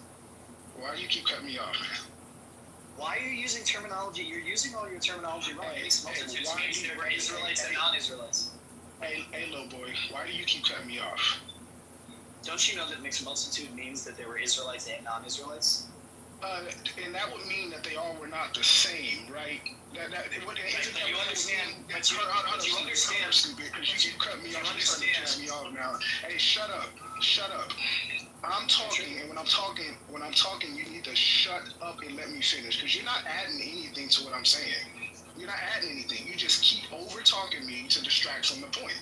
Why do you keep cutting me off, man? Why are you using terminology? You're using all your terminology wrong. Mixed multitudes why means do you- there are Israelites and non-Israelites. Hey, little boy, why do you keep cutting me off? Don't you know that mixed multitude means that there were Israelites and non-Israelites? And that would mean that they all were not the same, right? But you understand. Because you keep cutting me off. You're starting to cut me off now. Hey, shut up. I'm talking, and when I'm talking, you need to shut up and let me finish, because you're not adding anything to what I'm saying. You're not adding anything. You just keep over talking me to distract from the point.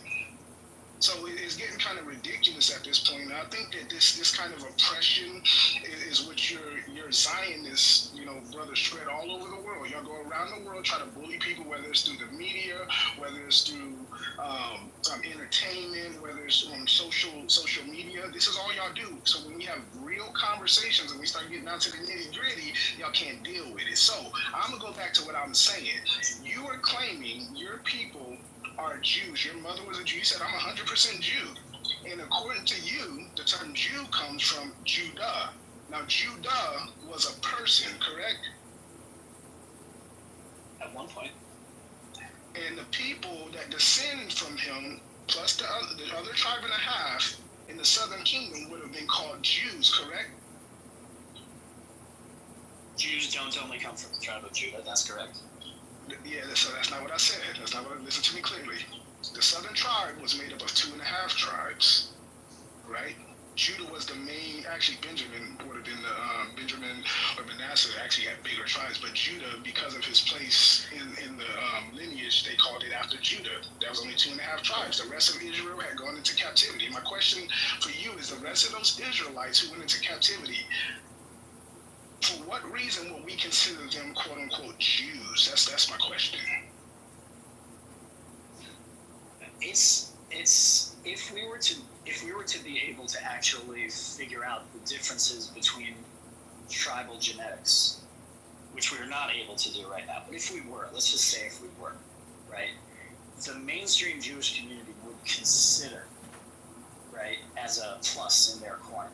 So it's getting kind of ridiculous at this point. And I think that this kind of oppression is what your Zionist, brothers spread all over the world. Y'all go around the world, try to bully people, whether it's through the media, whether it's through entertainment, whether it's on social media. This is all y'all do. So when we have real conversations and we start getting down to the nitty gritty, y'all can't deal with it. So I'm gonna go back to what I'm saying. You are claiming your people are Jews. Your mother was a Jew. You said I'm 100% Jew. And according to you, the term Jew comes from Judah. Now, Judah was a person, correct? At one point. And the people that descend from him, plus the other tribe and a half in the southern kingdom, would have been called Jews, correct? Jews don't only come from the tribe of Judah. That's correct. Yeah, so that's not what I said. That's not what I listen to me clearly. The southern tribe was made up of 2.5 tribes, right? Judah was the main. Actually, Benjamin would have been the Benjamin or Manasseh actually had bigger tribes, but Judah, because of his place in the lineage, they called it after Judah. There was only 2.5 tribes. The rest of Israel had gone into captivity. My question for you is: the rest of those Israelites who went into captivity, for what reason would we consider them "quote unquote" Jews? That's my question. It's if we were to be able to actually figure out the differences between tribal genetics, which we're not able to do right now, but if we were, let's just say if we were, right, the mainstream Jewish community would consider, right, as a plus in their corner,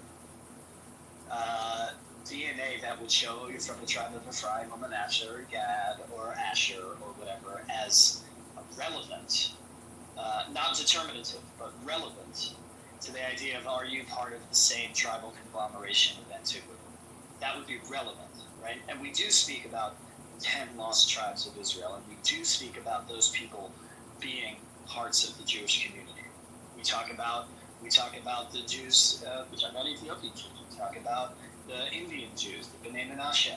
DNA that would show you're from the tribe of Ephraim or Manasseh or Gad or Asher or whatever as relevant, not determinative, but relevant to the idea of are you part of the same tribal conglomeration of antiquity? That would be relevant, right? And we do speak about 10 lost tribes of Israel, and we do speak about those people being parts of the Jewish community. We talk about the Jews, we talk about Ethiopian Jews, we talk about the Indian Jews, the B'nai Menashe,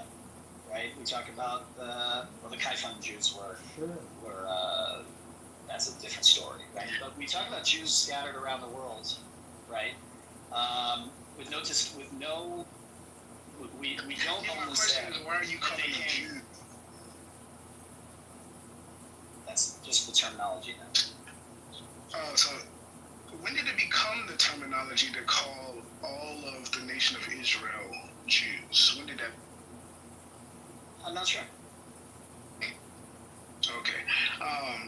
right? We talk about the Kaifan Jews were that's a different story, right? But we talk about Jews scattered around the world, right? We don't only say why are you calling them Jews? terminology now. So when did it become the terminology to call all of the nation of Israel Jews? When did that? I'm not sure. Okay,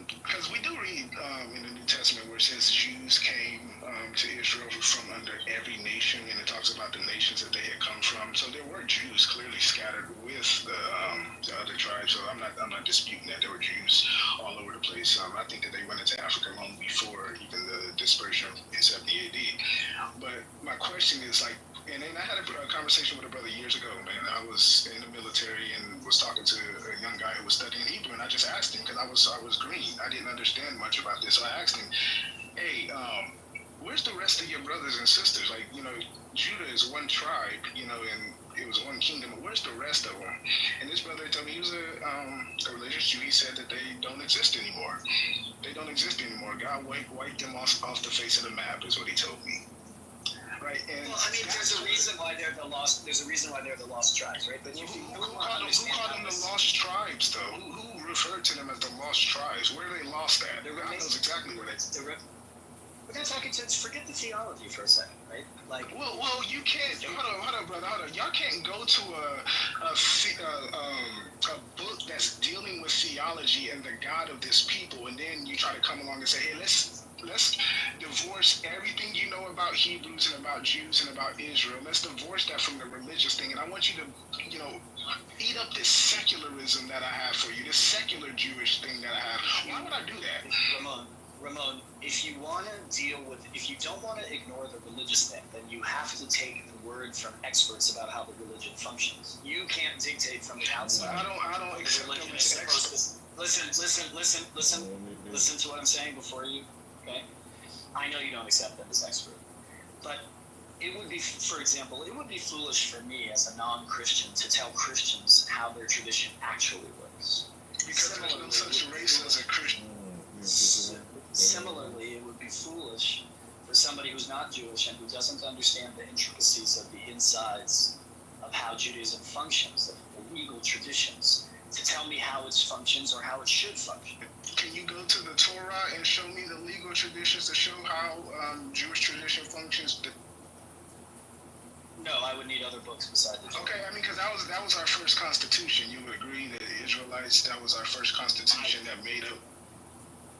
because we do read in the New Testament where it says Jews came to Israel from under every nation, and it talks about the nations that they had come from. So there were Jews clearly scattered with the other tribes. So I'm not disputing that there were Jews all over the place. I think that they went into Africa long before even the dispersion in 70 AD. But my question is like, and then I had a conversation with a brother years ago, man. I was in the military and was talking to a young guy who was studying Hebrew, and I just asked him because I was green. I didn't understand much about this, so I asked him, "Hey, where's the rest of your brothers and sisters? Like, you know, Judah is one tribe, you know, and it was one kingdom. But where's the rest of them?" And this brother told me he was a religious Jew. He said that they don't exist anymore. They don't exist anymore. God wiped them off the face of the map, is what he told me. Right, and well, I mean, there's a reason why they're the lost. There's a reason why they're the lost tribes, right? But if you who called them the lost tribes, though? Who referred to them as the lost tribes? Where are they lost at? God knows exactly where they. We're gonna talk into forget the theology for a second, right? Like, well, you can't. Hold on, brother. Hold on. Y'all can't go to a book that's dealing with theology and the God of this people, and then you try to come along and say, hey, let's divorce everything you know about Hebrews and about Jews and about Israel. Let's divorce that from the religious thing. And I want you to, you know, eat up this secularism that I have for you, this secular Jewish thing that I have. Why would I do that? Ramon, if you don't want to ignore the religious thing, then you have to take the word from experts about how the religion functions. You can't dictate from the outside. I don't accept them as experts. Listen to what I'm saying before you, okay? I know you don't accept them as expert, but it would be, for example, it would be foolish for me as a non-Christian to tell Christians how their tradition actually works. Because there's no such race as a Christian. Similarly, it would be foolish for somebody who's not Jewish and who doesn't understand the intricacies of the insides of how Judaism functions, the legal traditions, to tell me how it functions or how it should function. Can you go to the Torah and show me the legal traditions to show how Jewish tradition functions? No, I would need other books besides the Torah. Okay, I mean, because that was our first constitution. You would agree that the Israelites, that was our first constitution that made up.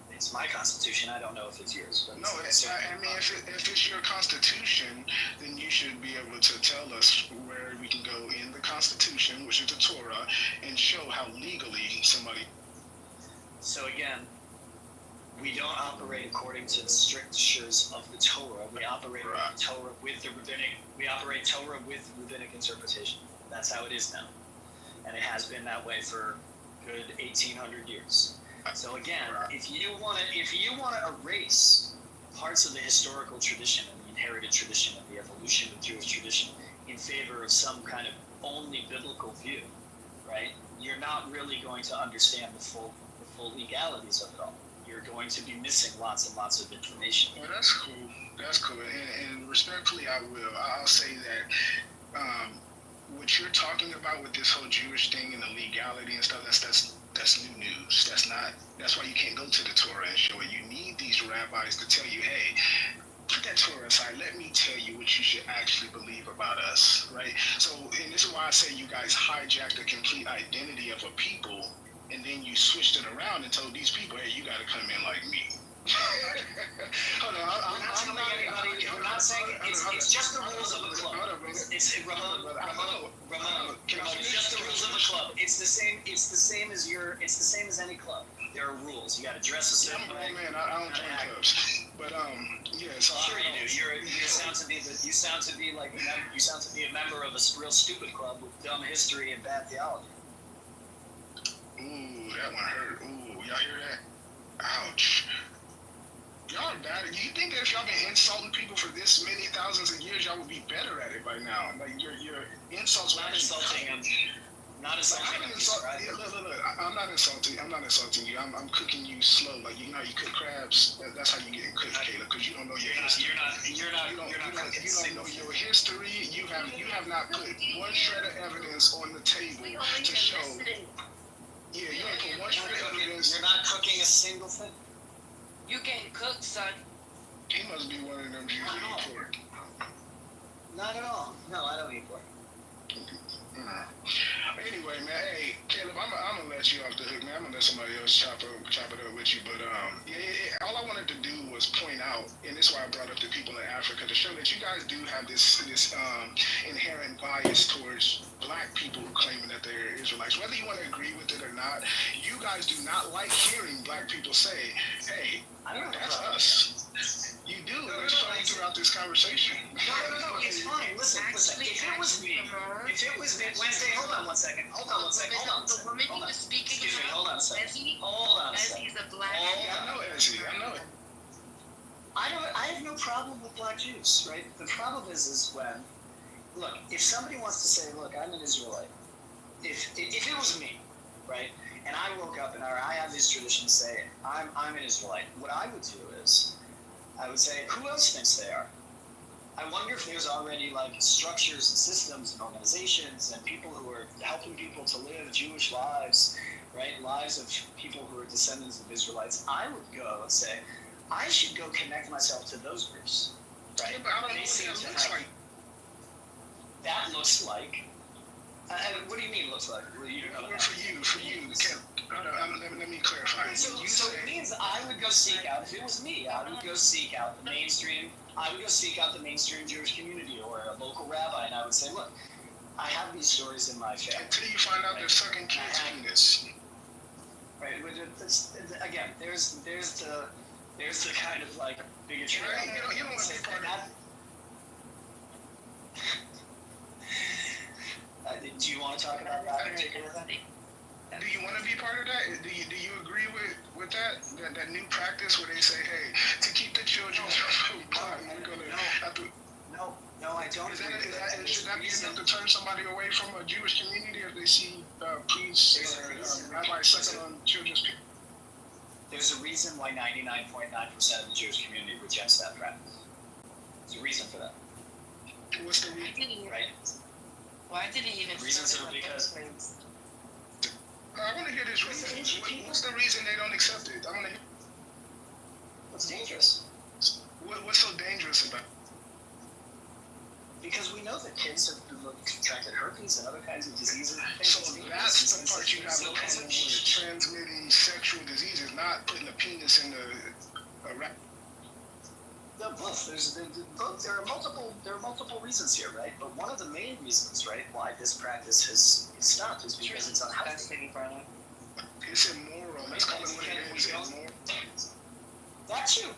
It's my constitution. I don't know if it's yours. But no, I mean, if it's your constitution, then you should be able to tell us where we can go in the constitution, which is the Torah, and show how legally somebody. So again, we don't operate according to the strictures of the Torah. We operate Torah with the rabbinic. We operate Torah with rabbinic interpretation. That's how it is now, and it has been that way for good 1,800 years. So again, if you want to erase parts of the historical tradition and the inherited tradition and the evolution of Jewish tradition in favor of some kind of only biblical view, right? You're not really going to understand the full legalities of it all. You're going to be missing lots and lots of information. Well, that's cool. That's cool. And respectfully, I'll say that what you're talking about with this whole Jewish thing and the legality and stuff, that's new news. That's why you can't go to the Torah and show it. You need these rabbis to tell you, hey, put that Torah aside. Let me tell you what you should actually believe about us, right? So, and this is why I say you guys hijacked the complete identity of a people, and then you switched it around and told these people, hey, you got to come in like me. Hold on, I'm not saying it's just the rules of the club. It's Ramon. It's just the rules of the club. It's the same as any club. There are rules. You got to dress a certain way. Man, I don't join clubs, but yeah. So sure you do. You sound to be a member of a real stupid club with dumb history and bad theology. Ooh, that one hurt. Ooh, y'all hear that? Ouch. Y'all are bad. You think that if y'all been insulting people for this many thousands of years, y'all would be better at it by now? Like your insults. Not insulting him. Not insulting him. Yeah, look. I'm not insulting. I'm not insulting you. I'm cooking you slow. Like you know, you cook crabs. That's how you get cooked, Caleb, because you don't know your history. You don't know your history. You have not put one shred of evidence on the table to show. Yeah, you ain't put one shred of evidence. You're not cooking a single thing. You getting cooked, son. He must be one of them Jews that eat pork. Not at all. No, I don't eat pork. Anyway, man, hey, Caleb, I'm gonna let you off the hook, man. I'm gonna let somebody else chop it up with you. But all I wanted to do was point out, and this is why I brought up the people in Africa, to show that you guys do have this inherent bias towards black people claiming that they're Israelites. Whether you want to agree with it or not, you guys do not like hearing black people say, "Hey, that's us." You do. It's funny throughout this conversation. No, it's fine. Listen. If it was me, Wednesday, hold on one second. The woman he was speaking Excuse me, hold on a second. Ezzy's a black I know Ezzy. I know it. I have no problem with black Jews, right? The problem is when, look, if somebody wants to say, look, I'm an Israelite, if it was me, right, and I woke up and I have these traditions say, I'm an Israelite, what I would do is, I would say, who else thinks they are? I wonder if there's already like structures and systems and organizations and people who are helping people to live Jewish lives, right? Lives of people who are descendants of Israelites. I would go and say, I should go connect myself to those groups, right? Yeah, but I don't know They seem what to that looks have- like. That looks like. What do you mean looks like? Well, you don't know that. For you, Caleb. Let me clarify. So You it say, means I would go seek out, if it was me, I would go seek out the mainstream Jewish community or a local rabbi, and I would say, look, I have these stories in my family. until you find out they're sucking kids' penis. Right? Again, there's the kind of like bigotry. Right? You don't want to be part of it. Do you want to talk about that particular thing? Do you want to be part of that? Do you agree with that new practice where they say, hey, to keep the children from blood, we're gonna have to. No, I don't agree with that. Should that be enough to turn somebody away from a Jewish community if they see priests or rabbis sucking on children's people? There's a reason why 99.9% of the Jewish community rejects that practice. There's a reason for that. What's the reason? Right? Why did he even Reasons start are in the because- first place? I want to hear this reason. What's the reason they don't accept it? I want to hear. It's dangerous. What's so dangerous about it? Because we know that kids have contracted herpes and other kinds of diseases. So that's the part you have no problem with, transmitting sexual diseases, not putting a penis in a rat. No, both. There are multiple reasons here, right? But one of the main reasons, right, why this practice has stopped is because it's unhealthy. It's immoral. Let's call it what it is. Immoral. That too.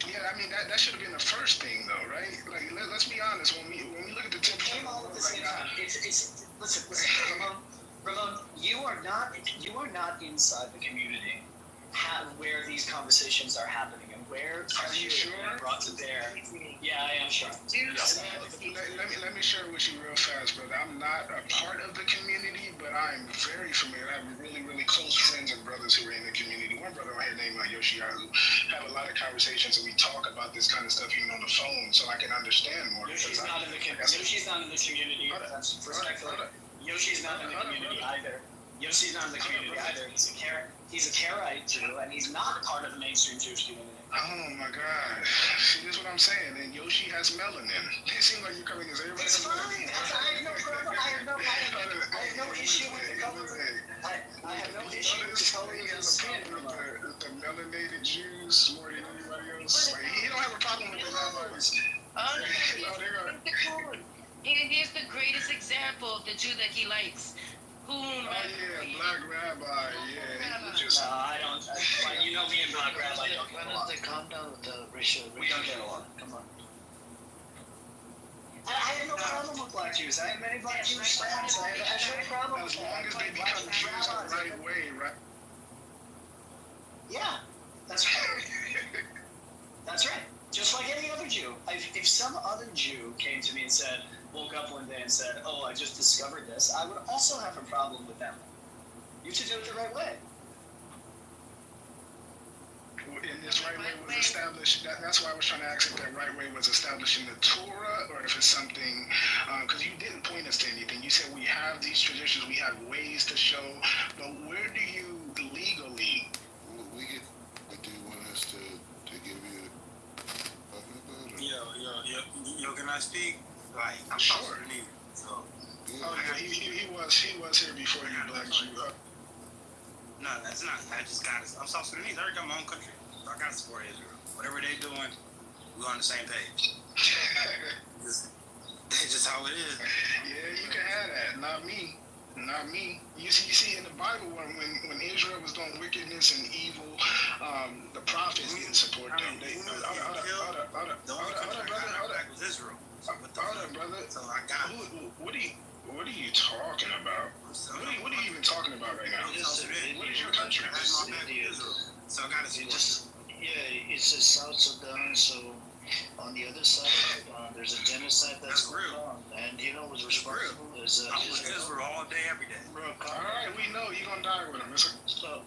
Yeah, I mean that should have been the first thing, though, right? Like let's be honest. When we look at the It temperature came all at the same right time. now, Listen, Ramon, you are not inside the community where these conversations are happening and where Are you sure? brought to bear. Yeah, I am sure. Yes. let me share with you real fast, brother. I'm not a part of the community, but I'm very familiar. I have really close friends and brothers who are in the community. One brother right here named Yoshi, who have a lot of conversations, and we talk about this kind of stuff even on the phone, so I can understand more. Yoshi's not in the community. That's respectfully. Yoshi's not in the community either. Yoshi's not in the community either. He's a Karaite Jew, and he's not part of the mainstream Jewish community. Oh my God! See, this is what I'm saying. And Yoshi has melanin. It seems like you're coming as everybody. It's fine. I have no problem. I have no issue with the color. I have no issue with the color of his skin. With the melanated Jews more than anybody else. Like, he don't have a problem with the rabbis. Here's the greatest example of the Jew that he likes. Oh yeah, Black Rabbi. Yeah, he just. No, I don't. You know me and Black Rabbi don't get When along. is the calm down with the racial? We don't get along. Come on. I have no problem with black Jews. I have many black Jewish friends. I have no problem with As that. long as they become Jews the right way, right? Yeah, that's right. That's right. Just like any other Jew. If some other Jew came to me and woke up one day and said, oh, I just discovered this, I would also have a problem with them. You should do it the right way. And this right way was established. That's why I was trying to ask if that right way was established in the Torah, or if it's something. Because you didn't point us to anything. You said we have these traditions, we have ways to show, but where do you legally? We get to do when it's can I speak? Like, I'm Sure. South Sudanese, so. Oh yeah, he was here before you black Jew. No, that's not. I just got it. I'm South Sudanese. I already got my own country. So I got to support Israel. Whatever they doing, we're on the same page. That's just how it is. Yeah, you can have that. Not me. Not me. You see in the Bible when Israel was doing wickedness and evil, the prophets didn't support them. They hold up, brother. Was Israel. Hold up, brother. So I got What are you talking about? What are you even talking about right now? What is your country? That's my bad, Israel. So I got to see just. Yeah, it's a South Sudan, so on the other side of Sudan, there's a genocide that's going real. on. And you know what's responsible is I'm with Israel all day, every day. Alright, we know you're gonna die with him. So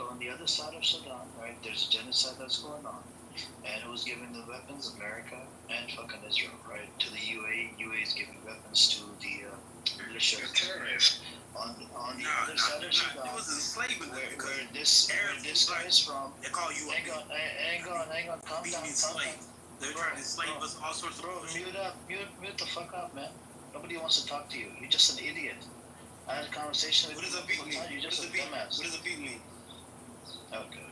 on the other side of Sudan, right, there's a genocide that's going on. And who's giving the weapons? America and fucking Israel, right? To the UAE. UAE is giving weapons to the militia. The terrorists. On the other side of Sudan, It was enslavement where this guy is from. They call you Hang on, calm down. They're trying to enslave us, all sorts of Bro, bullshit. mute the fuck up, man. Nobody wants to talk to you. You're just an idiot. I had a conversation with What you. does a beat mean? You're just a dumbass. What does a beat mean? Okay.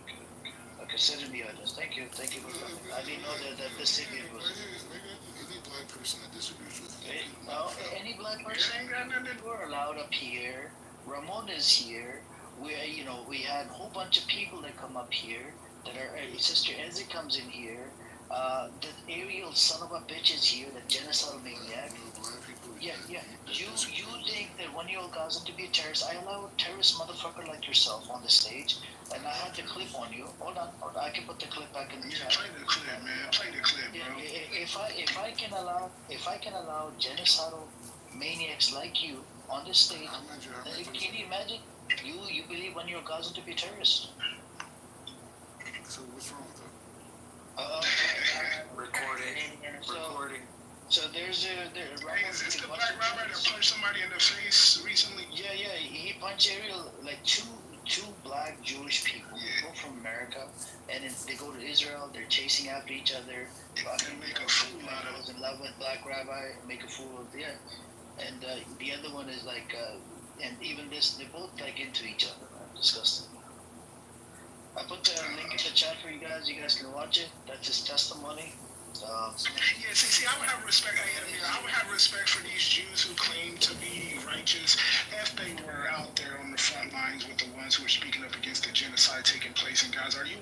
Sit in the audience. Thank you for coming. I didn't know that this idiot was. Any black person that disagrees with you. No, any black person, we're allowed up here. Ramon is here. We had a whole bunch of people that come up here. That are Sister Ezzy comes in here. The Ariel son of a bitch is here. The genocidal maniac. Yeah. You think that 1-year-old guy's to be a terrorist? I allow a terrorist motherfucker like yourself on the stage, and I had the clip on you. Hold on. I can put the clip back in the chat. Play the clip, man. Play the clip, bro. If I can allow genocidal maniacs like you on the stage, then can you imagine? You believe 1-year-old guy's to be a terrorist? So what's wrong with that? Recording. So there's Hey, is the black rabbi that punched somebody in the face recently? Yeah, he punched Ariel, like two black Jewish people, both from America, and then they go to Israel. They're chasing after each other. And make a fool out of Was in love with black rabbi, make a fool of and the other one is like, and even this, they're both like into each other. Disgusting. I put the link in the chat for you guys. You guys can watch it. That's his testimony. Yeah, see, I would have respect. I would have respect for these Jews who claim to be righteous if they were out there on the front lines with the ones who are speaking up against the genocide taking place. And guys, are you